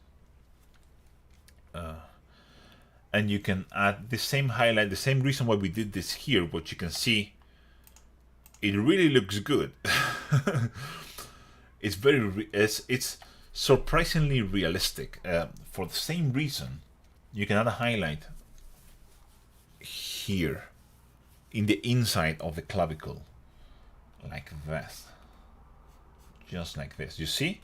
A: And you can add the same highlight, the same reason why we did this here, but you can see it really looks good. It's very, it's surprisingly realistic. For the same reason, you can add a highlight here in the inside of the clavicle, like that, just like this. You see?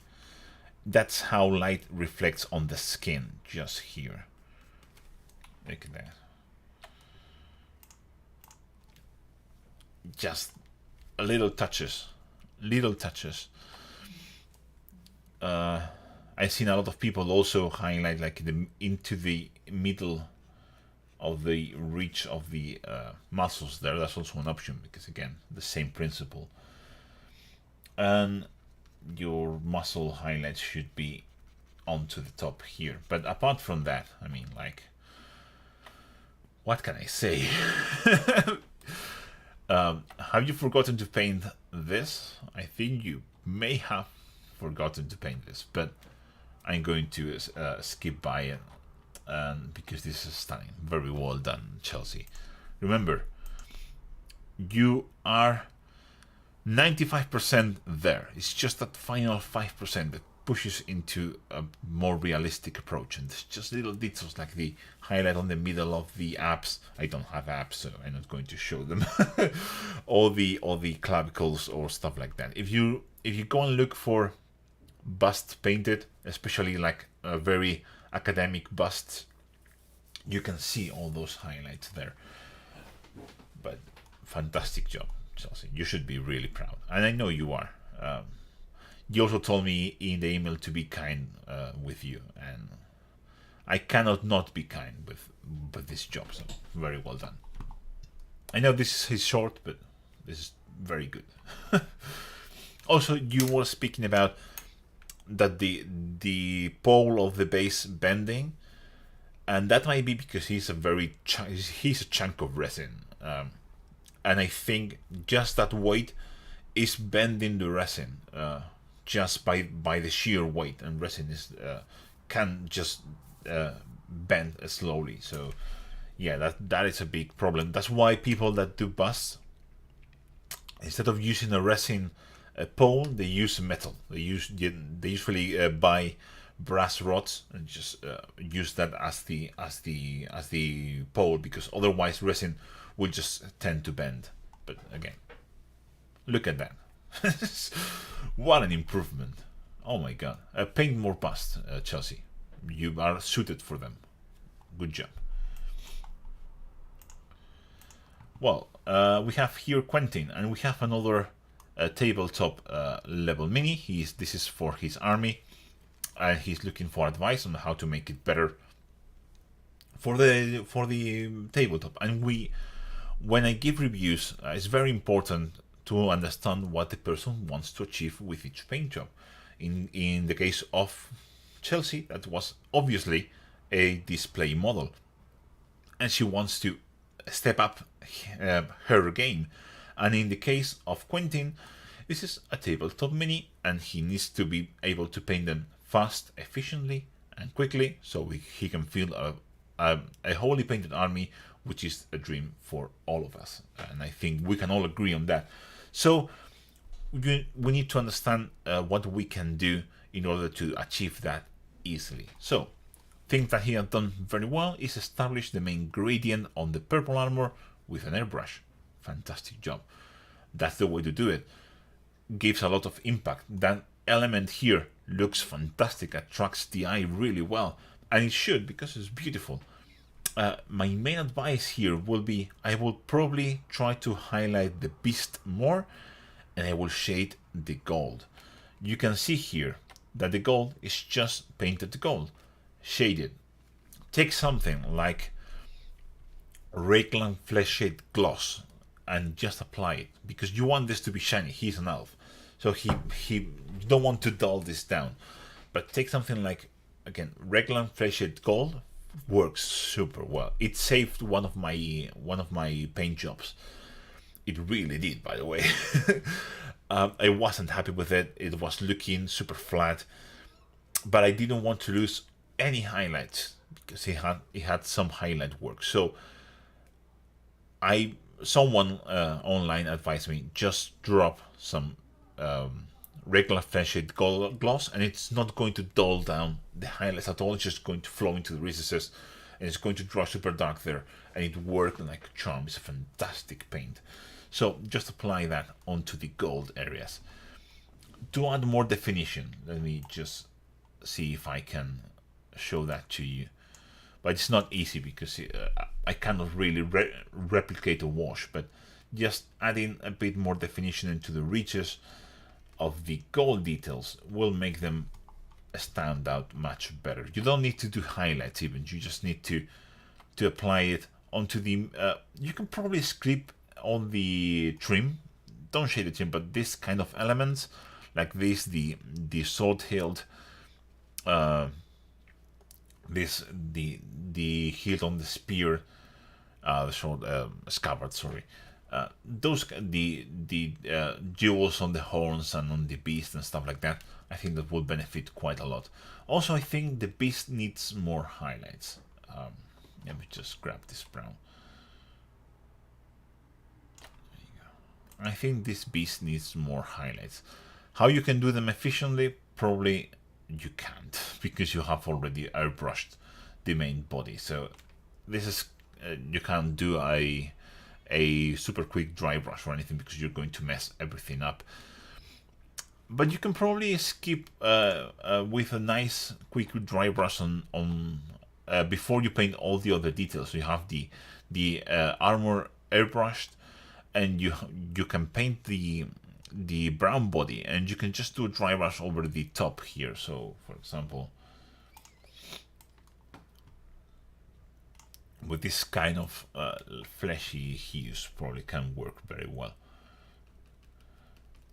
A: That's how light reflects on the skin, just here. Look at that. Just little touches, little touches. I've seen a lot of people also highlight like into the middle of the reach of the muscles there. That's also an option because again, the same principle. And your muscle highlights should be onto the top here. But apart from that, I mean, like, what can I say? Have you forgotten to paint this? I think you may have forgotten to paint this, but I'm going to skip by it because this is stunning. Very well done, Chelsea. Remember, you are 95% there. It's just that final 5% that pushes into a more realistic approach. And there's just little details like the highlight on the middle of the abs. I don't have abs, so I'm not going to show them. all the clavicles or stuff like that. If you go and look for bust painted, especially like a very academic bust, you can see all those highlights there. But fantastic job, Chelsea. You should be really proud, and I know you are. You also told me in the email to be kind with you, and I cannot not be kind with this job. So very well done. I know this is short, but this is very good. Also, you were speaking about that the pole of the base bending, and that might be because he's a chunk of resin. And I think just that weight is bending the resin just by the sheer weight, and resin is can just bend slowly. So yeah, that is a big problem. That's why people that do busts, instead of using a resin pole, they use metal. They usually buy brass rods and just use that as the pole, because otherwise resin will just tend to bend. But again, look at that. What an improvement. Oh my god. Paint more busts, Chelsea. You are suited for them. Good job. Well, we have here Quentin, and we have another tabletop level mini. This is for his army, and he's looking for advice on how to make it better for the tabletop. And when I give reviews, it's very important to understand what the person wants to achieve with each paint job. In the case of Chelsea, that was obviously a display model, and she wants to step up her game. And in the case of Quentin, this is a tabletop mini, and he needs to be able to paint them fast, efficiently, and quickly, so he can field a wholly painted army, which is a dream for all of us. And I think we can all agree on that. So we need to understand what we can do in order to achieve that easily. So thing that he had done very well is establish the main gradient on the purple armor with an airbrush. Fantastic job. That's the way to do it. Gives a lot of impact. That element here looks fantastic, attracts the eye really well, and it should, because it's beautiful. My main advice here will be, I will probably try to highlight the beast more, and I will shade the gold. You can see here that the gold is just painted gold, shaded. Take something like Raglan Flesh Shade Gloss and just apply it, because you want this to be shiny. He's an elf, so you don't want to dull this down. But take something like, again, Raglan Flesh Shade Gold works super well. It saved one of my paint jobs. It really did, by the way. I wasn't happy with it. It was looking super flat, but I didn't want to lose any highlights because it had some highlight work. So someone online advised me, just drop some regular flesh shade gloss, and it's not going to dull down the highlights at all. It's just going to flow into the recesses, and it's going to draw super dark there, and it worked like a charm. It's a fantastic paint. So just apply that onto the gold areas. To add more definition, let me just see if I can show that to you. But it's not easy because I cannot really replicate a wash, but just adding a bit more definition into the ridges of the gold details will make them stand out much better. You don't need to do highlights even, you just need to apply it onto the, you can probably script on the trim, don't shade the trim, but this kind of elements, like this, the sword-hilt, this, the hilt on the spear, the sword, scabbard, sorry, those, the jewels on the horns and on the beast and stuff like that, I think that will benefit quite a lot. Also, I think the beast needs more highlights. Let me just grab this brown. I think this beast needs more highlights. How you can do them efficiently? Probably you can't, because you have already airbrushed the main body. So this is you can't do a super quick dry brush or anything, because you're going to mess everything up. But you can probably skip with a nice quick dry brush on before you paint all the other details. So you have the armor airbrushed, and you can paint the brown body, and you can just do a dry brush over the top here. So for example, with this kind of fleshy hues, probably can work very well.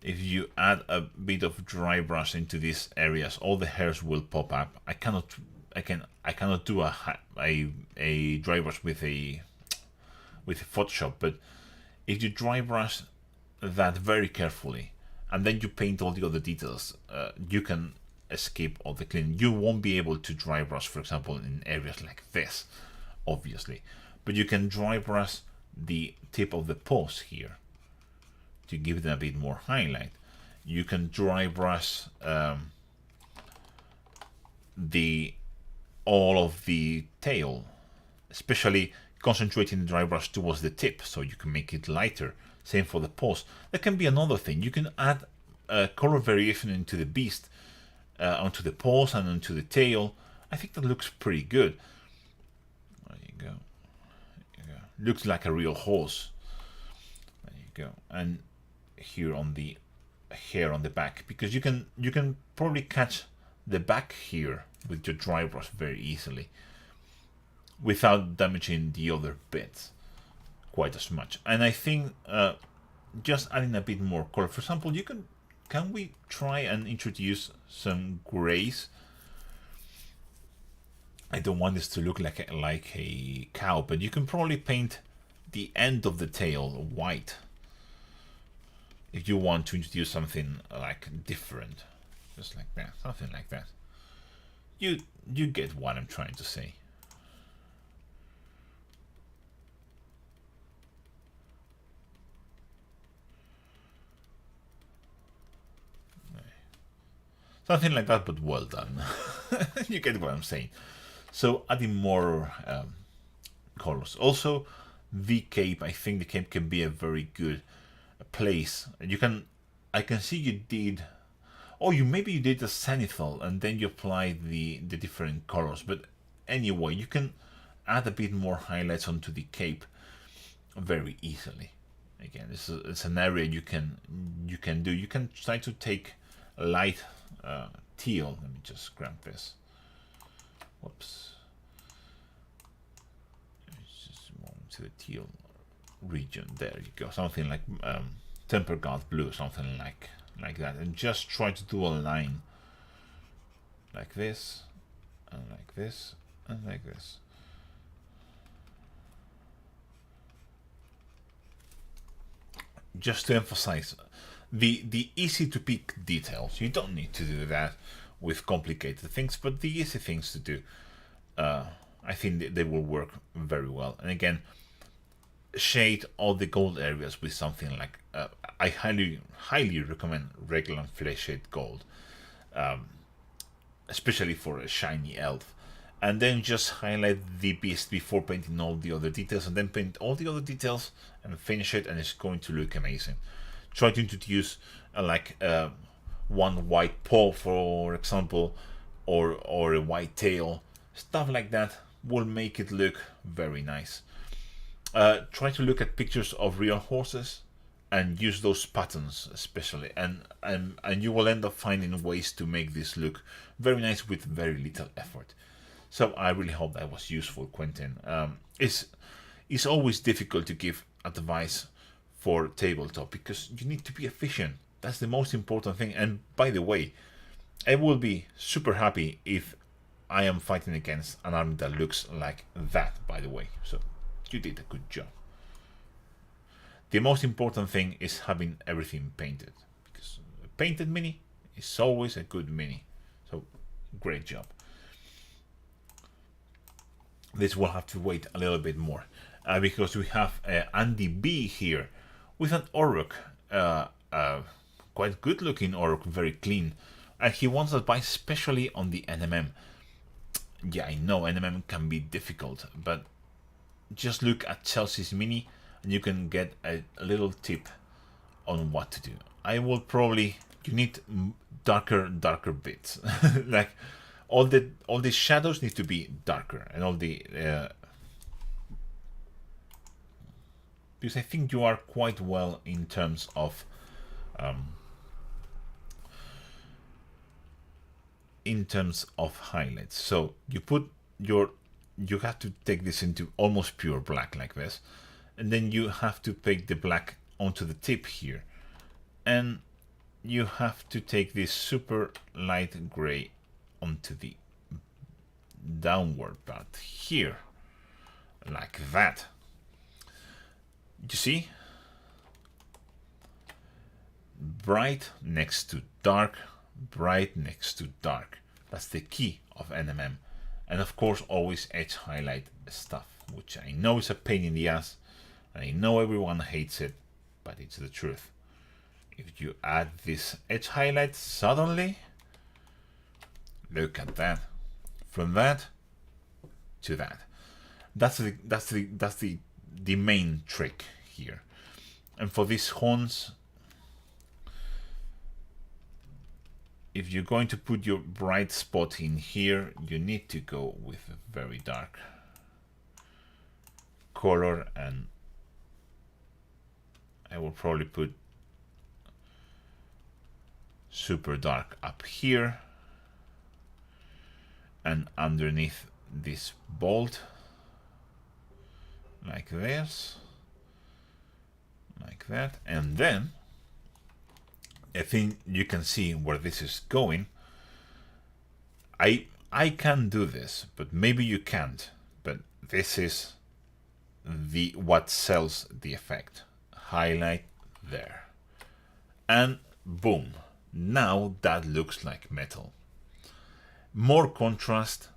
A: If you add a bit of dry brush into these areas, all the hairs will pop up. I cannot do a dry brush with a Photoshop, but if you dry brush that very carefully and then you paint all the other details, you can escape all the cleaning. You won't be able to dry brush, for example, in areas like this, obviously, but you can dry brush the tip of the paws here to give them a bit more highlight. You can dry brush all of the tail, especially concentrating the dry brush towards the tip, so you can make it lighter. Same for the paws. That can be another thing. You can add color variation into the beast, onto the paws and onto the tail. I think that looks pretty good. There you go. There you go. Looks like a real horse. There you go. And here on the hair on the back, because you can probably catch the back here with your dry brush very easily, without damaging the other bits quite as much. And I think just adding a bit more color. For example, can we try and introduce some grays? I don't want this to look like a cow, but you can probably paint the end of the tail white if you want to introduce something like different, just like that, something like that. You get what I'm trying to say. Something like that, but well done. You get what I'm saying.
B: So adding more colors. Also, the cape, I think the cape can be a very good place. I can see you did, oh, maybe you did a zenithal and then you applied the different colors. But anyway, you can add a bit more highlights onto the cape very easily. Again, it's an area you can do. You can try to take light teal. Let me just grab this. Whoops. Let's just move to the teal region. There you go. Something like temper guard blue, something like that, and just try to do a line like this, and like this, and like this. Just to emphasize the easy to pick details. You don't need to do that with complicated things, but the easy things to do, I think they will work very well. And again, shade all the gold areas with something like I highly recommend regular flesh shade gold, especially for a shiny elf. And then just highlight the beast before painting all the other details, and then paint all the other details and finish it, and it's going to look amazing. Try to introduce one white paw, for example, or a white tail. Stuff like that will make it look very nice. Try to look at pictures of real horses and use those patterns especially, and you will end up finding ways to make this look very nice with very little effort. So I really hope that was useful, Quentin. It's always difficult to give advice for tabletop because you need to be efficient. That's the most important thing. And by the way, I will be super happy if I am fighting against an army that looks like that, by the way. So you did a good job. The most important thing is having everything painted, because a painted mini is always a good mini. So great job. This will have to wait a little bit more because we have Andy B here with an Orruk, quite good looking Orruk, very clean, and he wants advice especially on the NMM. Yeah, I know NMM can be difficult, but just look at Chelsea's mini and you can get a little tip on what to do. I will probably, you need darker bits like all the shadows need to be darker, and all the because I think you are quite well in terms of highlights. So you have to take this into almost pure black like this, and then you have to take the black onto the tip here, and you have to take this super light gray onto the downward part here, like that. You see? Bright next to dark, bright next to dark. That's the key of NMM. And of course, always edge highlight stuff, which I know is a pain in the ass, and I know everyone hates it, but it's the truth. If you add this edge highlight suddenly, look at that. From that to that. That's the main trick here. And for these horns, if you're going to put your bright spot in here, you need to go with a very dark color, and I will probably put super dark up here and underneath this bolt, like this, like that. And then I think you can see where this is going. I can do this, but maybe you can't. But this is what sells the effect. Highlight there, and boom, now that looks like metal. More contrast,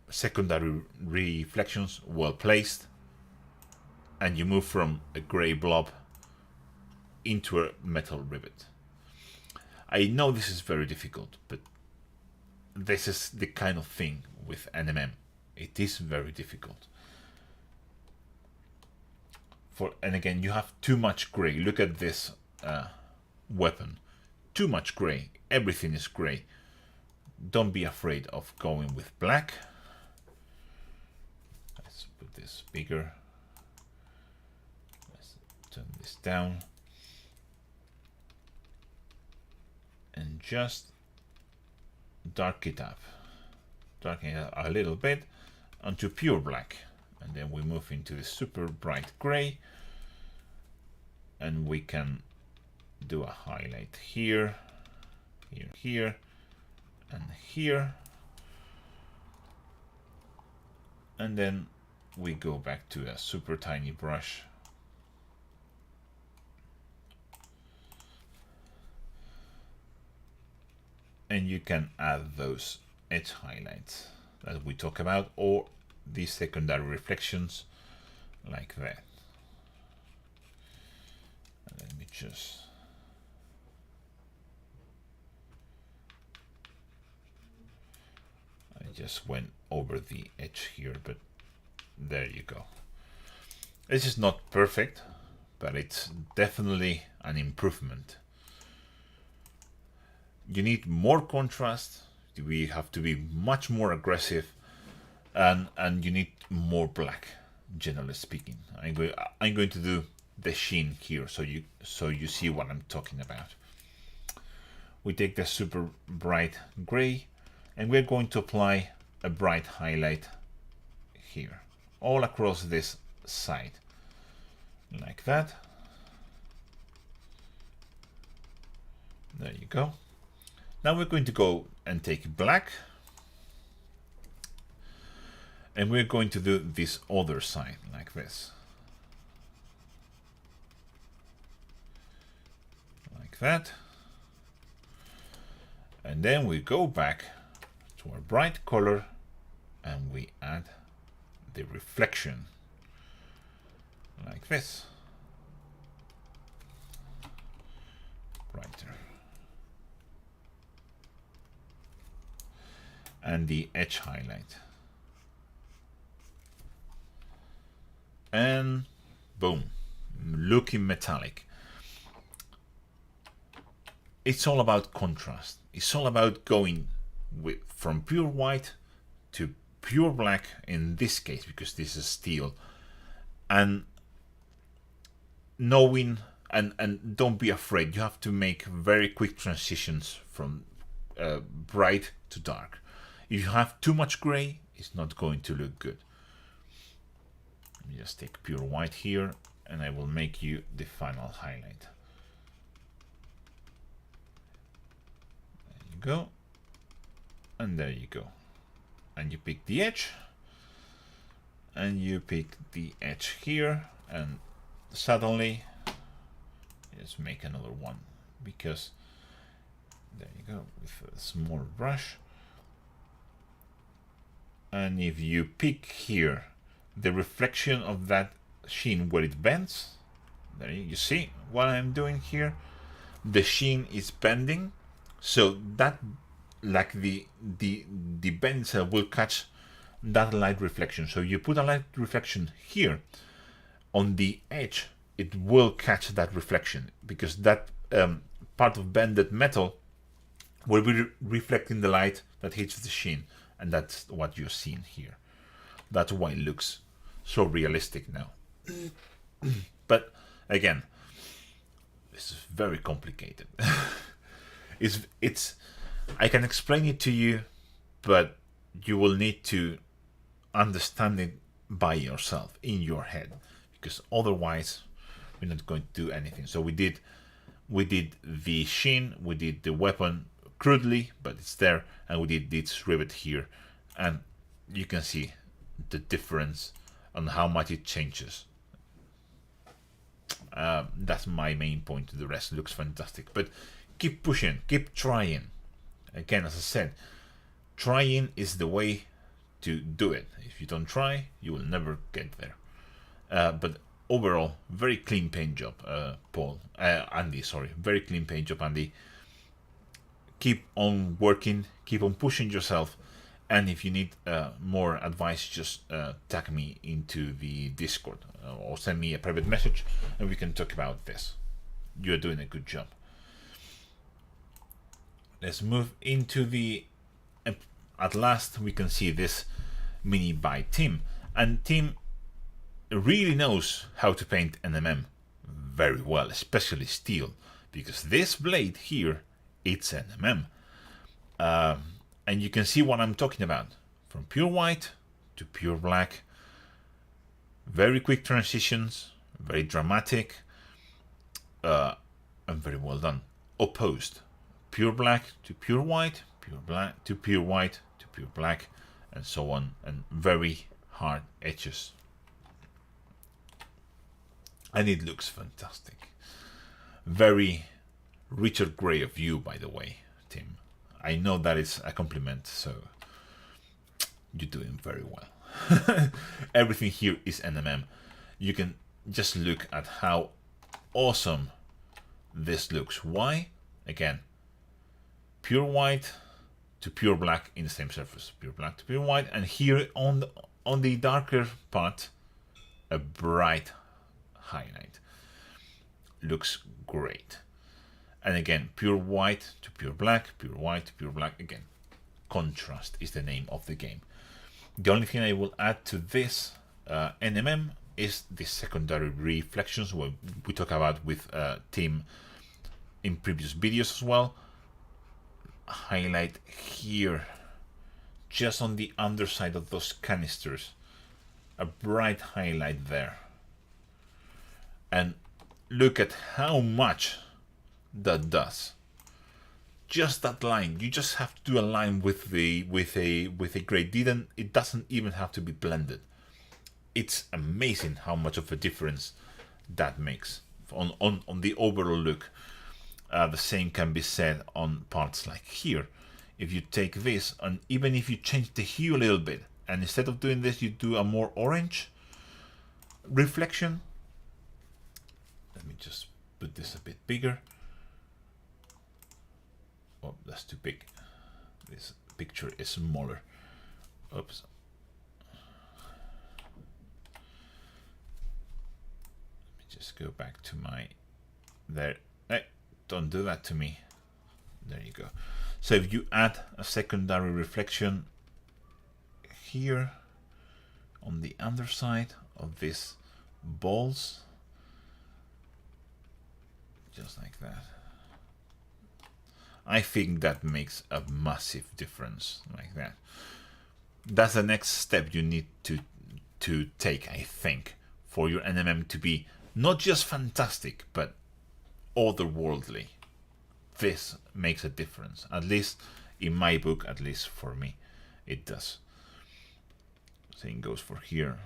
B: secondary reflections well placed, and you move from a grey blob into a metal rivet. I know this is very difficult, but this is the kind of thing with NMM. It is very difficult. And again, you have too much gray. Look at this weapon. Too much gray. Everything is gray. Don't be afraid of going with black. Let's put this bigger. Let's turn this down. And just darken it up. Darken it up a little bit onto pure black. And then we move into the super bright gray. And we can do a highlight here, here, here, and here. And then we go back to a super tiny brush. And you can add those edge highlights that we talk about, or these secondary reflections like that. And let me just I just went over the edge here, but there you go. This is not perfect, but it's definitely an improvement. You need more contrast. We have to be much more aggressive, and you need more black, generally speaking. I'm going to do the sheen here, so you see what I'm talking about. We take the super bright gray, and we're going to apply a bright highlight here, all across this side, like that. There you go. Now we're going to go and take black, and we're going to do this other side like this. Like that. And then we go back to our bright color and we add the reflection like this. Brighter. And the edge highlight. And boom, looking metallic. It's all about contrast. It's all about going from pure white to pure black in this case, because this is steel, and knowing and don't be afraid. You have to make very quick transitions from bright to dark. If you have too much gray, it's not going to look good. Let me just take pure white here, and I will make you the final highlight. There you go. And there you go. And you pick the edge, and you pick the edge here, and suddenly let's make another one, because there you go, with a small brush. And if you pick here the reflection of that sheen where it bends, there you see what I'm doing here. The sheen is bending, so that like the bend cell will catch that light reflection. So you put a light reflection here on the edge, it will catch that reflection, because that part of bended metal will be reflecting the light that hits the sheen, and that's what you're seeing here. That's why it looks so realistic now. But again, this is very complicated. it's I can explain it to you, but you will need to understand it by yourself in your head, because otherwise we're not going to do anything. So we did the sheen, we did the weapon crudely, but it's there, and we did this rivet here, and you can see the difference on how much it changes. That's my main point. The rest looks fantastic, but keep pushing, keep trying. Again, as I said, trying is the way to do it. If you don't try, you will never get there. But overall, very clean paint job, Andy, sorry. Very clean paint job, Andy. Keep on working, keep on pushing yourself, And if you need more advice, just tag me into the Discord or send me a private message and we can talk about this. You're doing a good job. Let's move into the... At last we can see this mini by Tim. And Tim really knows how to paint NMM very well, especially steel, because this blade here, it's NMM. And you can see what I'm talking about. From pure white to pure black. Very quick transitions, very dramatic, and very well done. Opposed. Pure black to pure white, pure black to pure white to pure black, and so on, and very hard edges. And it looks fantastic. Very Richard Gray of you, by the way, Tim. I know that is a compliment, so you're doing very well. Everything here is NMM. You can just look at how awesome this looks. Why? Again, pure white to pure black in the same surface. Pure black to pure white, and here on the darker part, a bright highlight. Looks great. And again, pure white to pure black, pure white to pure black. Again, contrast is the name of the game. The only thing I will add to this NMM is the secondary reflections, what we talk about with Tim in previous videos as well. Highlight here, just on the underside of those canisters, a bright highlight there. And look at how much that does. Just that line, you just have to do a line with a grade. It doesn't even have to be blended. It's amazing how much of a difference that makes on the overall look. The same can be said on parts like here. If you take this, and even if you change the hue a little bit, and instead of doing this you do a more orange reflection. Let me just put this a bit bigger. Oh, that's too big. This picture is smaller. Oops. Let me just go back to my... There. Hey, don't do that to me. There you go. So if you add a secondary reflection here on the underside of these balls, just like that, I think that makes a massive difference. Like that. That's the next step you need to take, I think, for your NMM to be not just fantastic, but otherworldly. This makes a difference. At least in my book, at least for me, it does. Same goes for here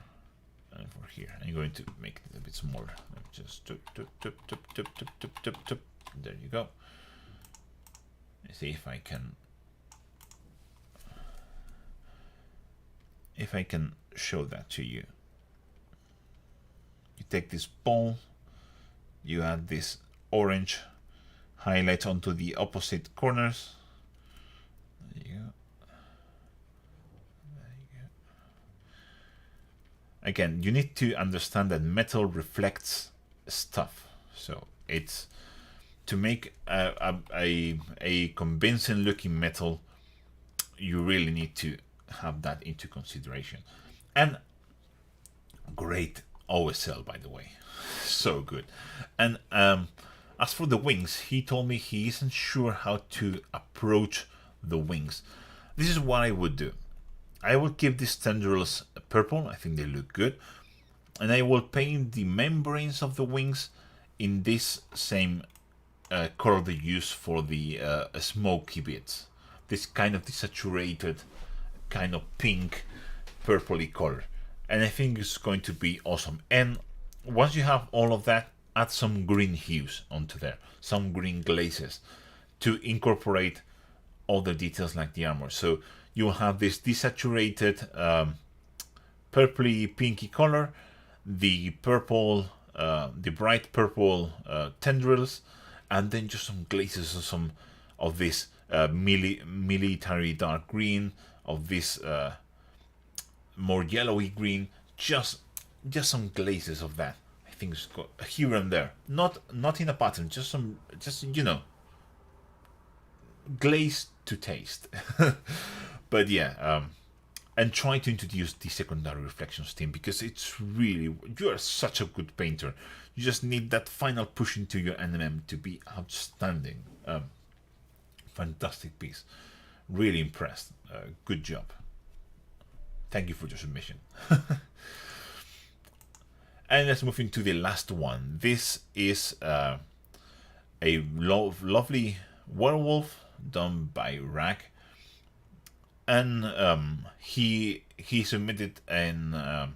B: and for here. I'm going to make it a bit smaller. Just there you go. Let's see if I can show that to you. You take this ball, you add this orange highlight onto the opposite corners. There you go. There you go. Again, you need to understand that metal reflects stuff. So it's to make a convincing looking metal, you really need to have that into consideration. And great OSL, by the way, so good. And as for the wings, he told me he isn't sure how to approach the wings. This is what I would do. I will keep these tendrils purple, I think they look good, and I will paint the membranes of the wings in this same color they use for the smoky bits. This kind of desaturated, kind of pink, purpley color. And I think it's going to be awesome. And once you have all of that, add some green hues onto there, some green glazes to incorporate all the details like the armor. So you'll have this desaturated purpley pinky color, the purple, the bright purple tendrils, and then just some glazes of some of this military dark green this more yellowy green, just some glazes of that. I think it's got here and there, not in a pattern, just some, just glaze to taste. But yeah, and try to introduce the secondary reflections theme, because it's really, you are such a good painter. You just need that final push into your NMM to be outstanding. Fantastic piece. Really impressed. Good job. Thank you for your submission. And let's move into the last one. This is a lovely werewolf done by Rack, and he submitted an I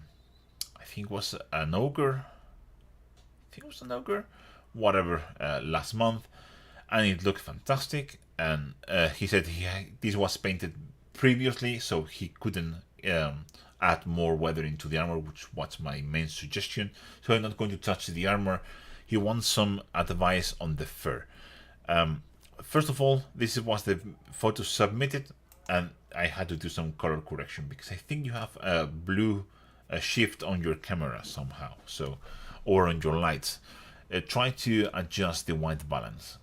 B: think it was an ogre. Whatever, last month, and it looked fantastic. And he said this was painted previously, so he couldn't add more weather into the armor, which was my main suggestion. So I'm not going to touch the armor. He wants some advice on the fur. First of all, this was the photo submitted, and I had to do some color correction because I think you have a blue shift on your camera somehow, so, or on your lights. Try to adjust the white balance.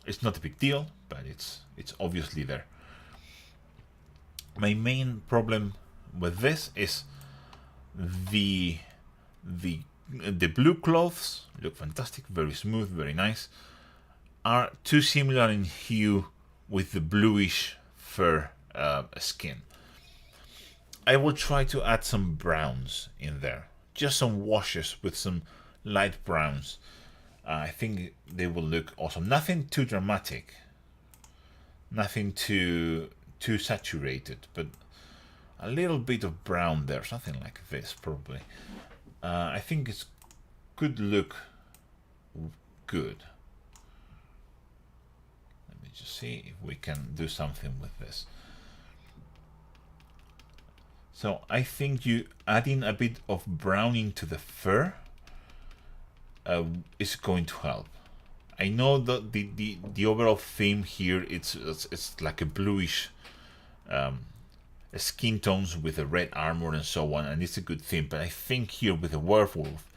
B: It's not a big deal, but it's obviously there. My main problem with this is the blue clothes look fantastic, very smooth, very nice, are too similar in hue with the bluish fur skin. I will try to add some browns in there, just some washes with some light browns. I think they will look awesome. Nothing too dramatic, nothing too saturated, but a little bit of brown there, something like this probably. I think it could look good. Let me just see if we can do something with this. So I think you adding a bit of browning to the fur is going to help. I know that the overall theme here it's like a bluish skin tones with a red armor and so on, and it's a good theme. But I think here with a werewolf,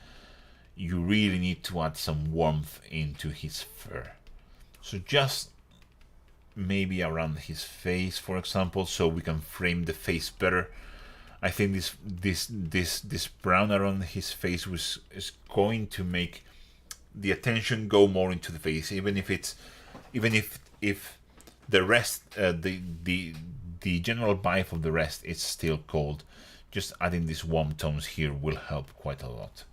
B: you really need to add some warmth into his fur. So just maybe around his face, for example, so we can frame the face better. I think this brown around his face is going to make the attention go more into the face, even if the rest, the general vibe of the rest is still cold. Just adding these warm tones here will help quite a lot.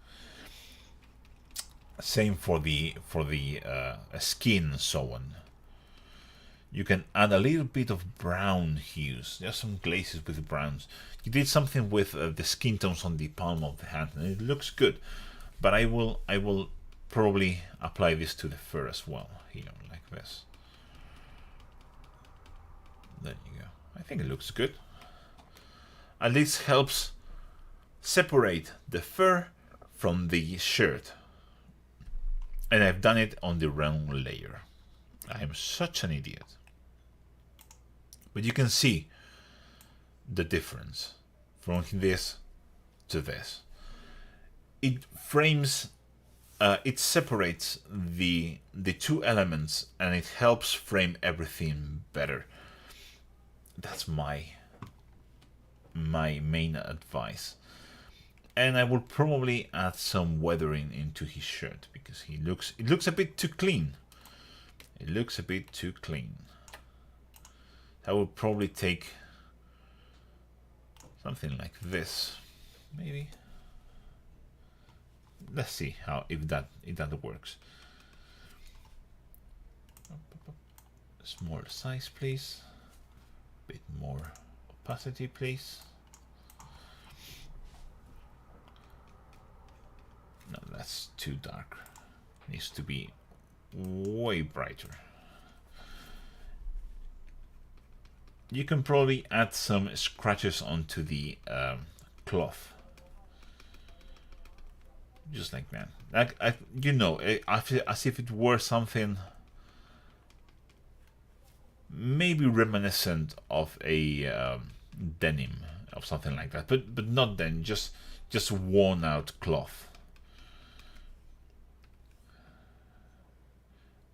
B: Same for the skin and so on. You can add a little bit of brown hues. There's some glazes with the browns. You did something with the skin tones on the palm of the hand, and it looks good. But I will probably apply this to the fur as well, here, like this. There you go. I think it looks good. And this helps separate the fur from the shirt. And I've done it on the wrong layer. I am such an idiot. But you can see the difference from this to this. It frames, it separates the two elements, and it helps frame everything better. That's my main advice. And I will probably add some weathering into his shirt because it looks a bit too clean. It looks a bit too clean. I will probably take something like this, maybe. Let's see if that works. Smaller size, please. Bit more opacity, please. No, that's too dark. Needs to be way brighter. You can probably add some scratches onto the cloth, just like that. Like as if it were something maybe reminiscent of a denim or something like that, but not then, just worn out cloth.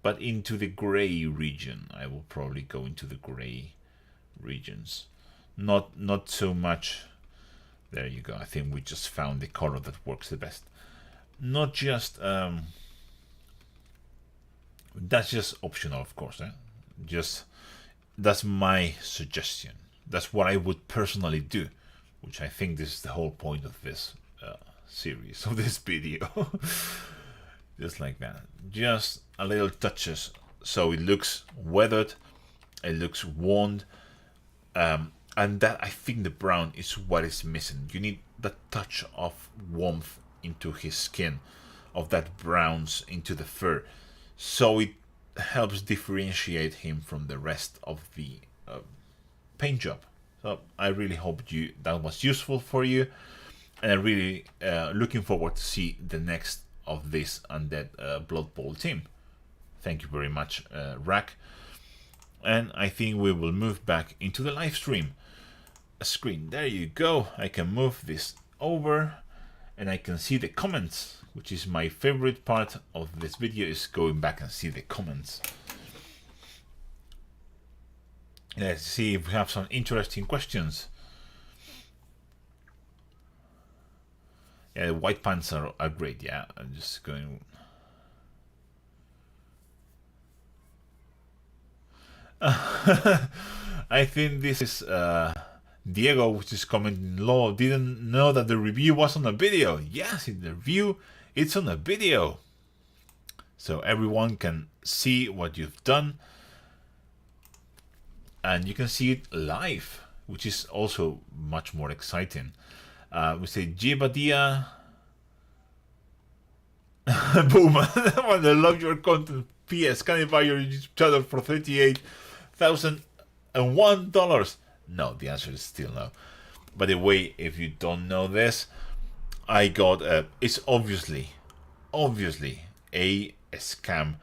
B: But into the gray region, I will probably go into the gray regions. Not so much. There you go. I think we just found the color that works the best. Not just that's just optional, of course. Just that's my suggestion. That's what I would personally do, which I think this is the whole point of this series, of this video. Just like that. Just a little touches, so it looks weathered, it looks worn, and that, I think the brown is what is missing. You need that touch of warmth into his skin, of that browns into the fur, so it helps differentiate him from the rest of the paint job. So I really hope that was useful for you, and I'm really looking forward to see the next of this Undead Blood Bowl team. Thank you very much, Rack. And I think we will move back into the live stream screen. There you go. I can move this over and I can see the comments, which is my favorite part of this video, is going back and see the comments. Let's see if we have some interesting questions. Yeah, the white pants are great. Yeah, I'm just going. I think this is Diego, which is commenting low, didn't know that the review was on a video. Yes, in the review, it's on a video. So everyone can see what you've done. And you can see it live, which is also much more exciting. We say Jibadia. Boom. I love your content. PS, can I buy your YouTube channel for $38,001? No, the answer is still no. By the way, if you don't know this, I got it's obviously a scam.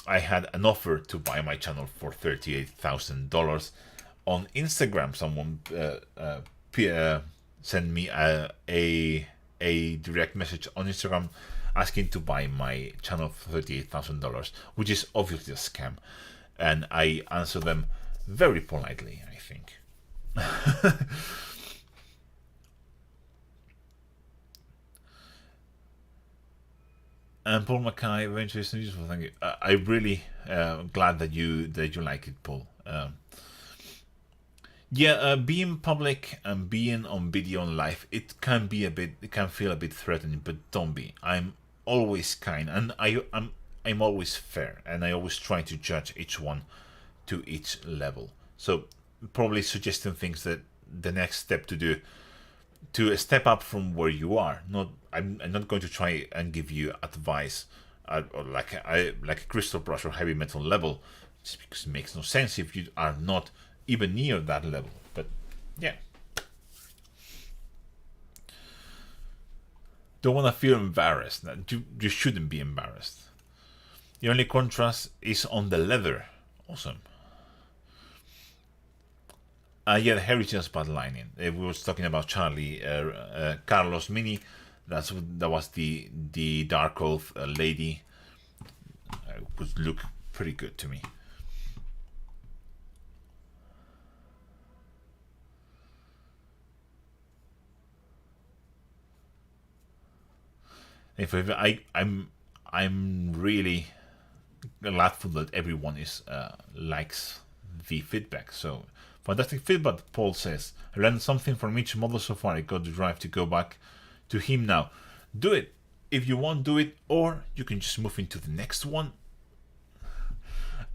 B: I had an offer to buy my channel for $38,000 on Instagram. Someone sent me a direct message on Instagram asking to buy my channel for $38,000, which is obviously a scam. And I answered them very politely, I think. And Paul McKay, very interesting, useful. Thank you. I really glad that you like it, Paul. Being public and being on video and live, it can feel a bit threatening, but don't be. I'm always kind, and I'm always fair, and I always try to judge each one to each level. So probably suggesting things that the next step to do to step up from where you are. I'm not going to try and give you advice or like a crystal brush or heavy metal level, just because it makes no sense if you are not even near that level. But yeah, don't want to feel embarrassed. You shouldn't be embarrassed. The only contrast is on the leather. Awesome. The heritage bad lining. We was talking about Charlie Carlos Mini. That was the Dark Oath lady. Would look pretty good to me. I'm really gladful that everyone likes the feedback. So fantastic feedback. Paul says, I learned something from each model so far. I got the drive to go back to him now. Do it if you want. Do it, or you can just move into the next one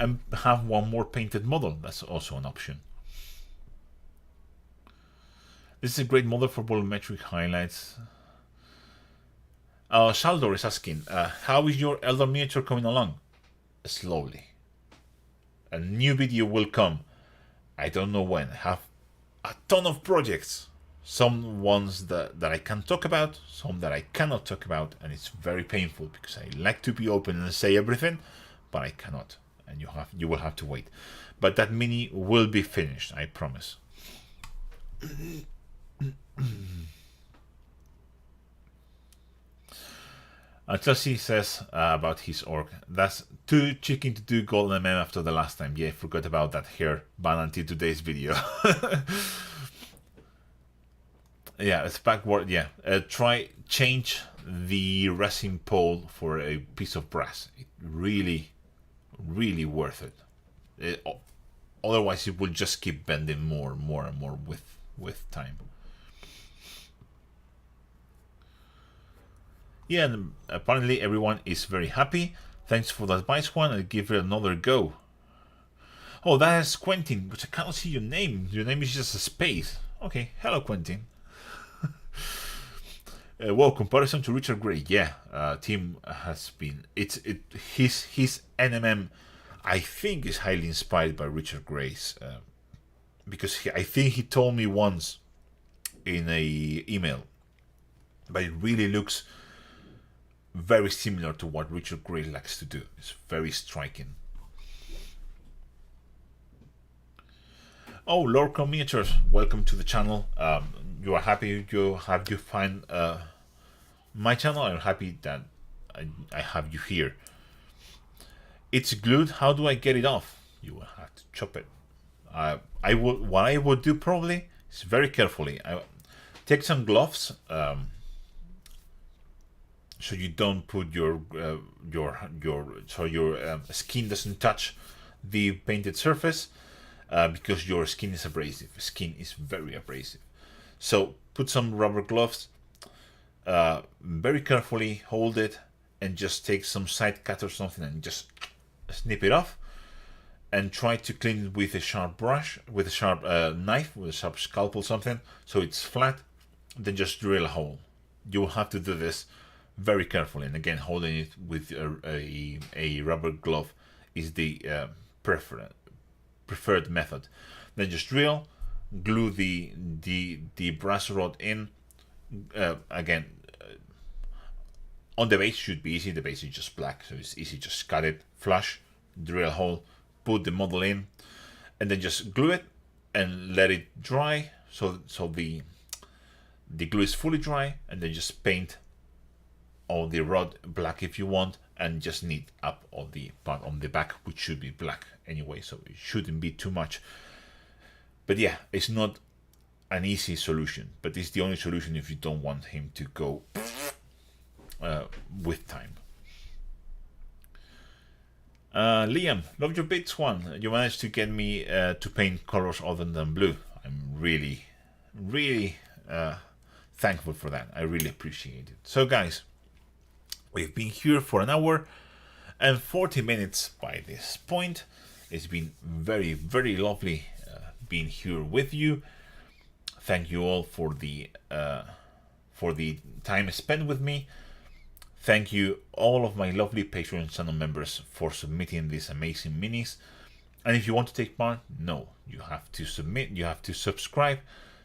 B: and have one more painted model. That's also an option. This is a great model for volumetric highlights. Shaldor is asking, how is your Elder miniature coming along? Slowly. A new video will come. I don't know when. I have a ton of projects. Some ones that I can talk about, some that I cannot talk about, and it's very painful because I like to be open and say everything, but I cannot. and you will have to wait. But that mini will be finished, I promise. Chelsea says about his orc, that's too chicken to do golden MM after the last time. Yeah, forgot about that here, ban until today's video. Yeah, it's backward. Yeah, try change the resin pole for a piece of brass. It really worth it. Otherwise it will just keep bending more and more and more with time. Yeah, and apparently everyone is very happy. Thanks for the advice, Juan. I'll give it another go. Oh, that is Quentin, but I cannot see your name. Your name is just a space. Okay, hello Quentin. Well, comparison to Richard Gray, yeah, Tim has been. His NMM, I think, is highly inspired by Richard Gray's, because I think he told me once in a email, but it really looks very similar to what Richard Gray likes to do. It's very striking. Oh, Lord Miniatures, welcome to the channel. You are happy you find my channel. I'm happy that I have you here. It's glued. How do I get it off? You will have to chop it. What I would do probably is very carefully. I take some gloves, so you don't put your skin doesn't touch the painted surface, because your skin is abrasive. Skin is very abrasive. So put some rubber gloves, very carefully hold it, and just take some side cut or something and just snip it off, and try to clean it with a sharp brush, with a sharp knife, with a sharp scalpel, something, so it's flat. Then just drill a hole. You will have to do this very carefully, and again, holding it with a rubber glove is the preferred method. Then just drill, glue the brass rod in. Again, on the base should be easy. The base is just black, so it's easy. Just cut it flush, drill a hole, put the model in, and then just glue it and let it dry. So the glue is fully dry, and then just paint all the rod black if you want, and just knit up all the part on the back, which should be black anyway, so it shouldn't be too much. But yeah, it's not an easy solution, but it's the only solution if you don't want him to go with time. Liam, love your bits, one. You managed to get me to paint colors other than blue. I'm really thankful for that. I really appreciate it. So guys, we've been here for an hour and 40 minutes by this point. It's been very lovely being here with you. Thank you all for the time spent with me. Thank you all of my lovely Patreon channel members for submitting these amazing minis. And if you want to take part, no, you have to submit. You have to subscribe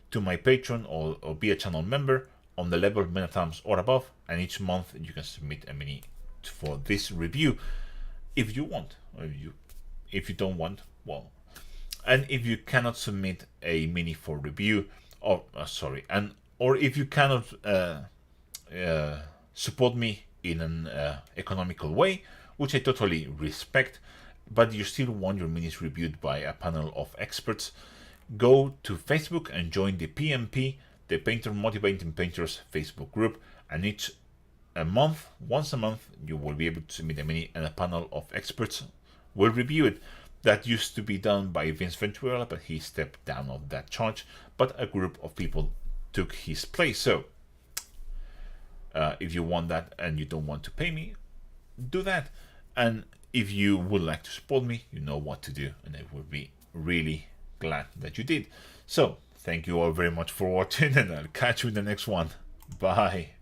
B: to my Patreon or be a channel member on the level of Menatams or above, and each month you can submit a mini for this review if you want. Or if you don't want, well, and if you cannot submit a mini for review, or or if you cannot support me in an economical way, which I totally respect, but you still want your minis reviewed by a panel of experts, go to Facebook and join the PMP, the Painter Motivating Painters Facebook group, and once a month, you will be able to submit a mini and a panel of experts will review it. That used to be done by Vince Venturella, but he stepped down of that charge, but a group of people took his place. So if you want that and you don't want to pay me, do that. And if you would like to support me, you know what to do, and I would be really glad that you did. So thank you all very much for watching, and I'll catch you in the next one. Bye.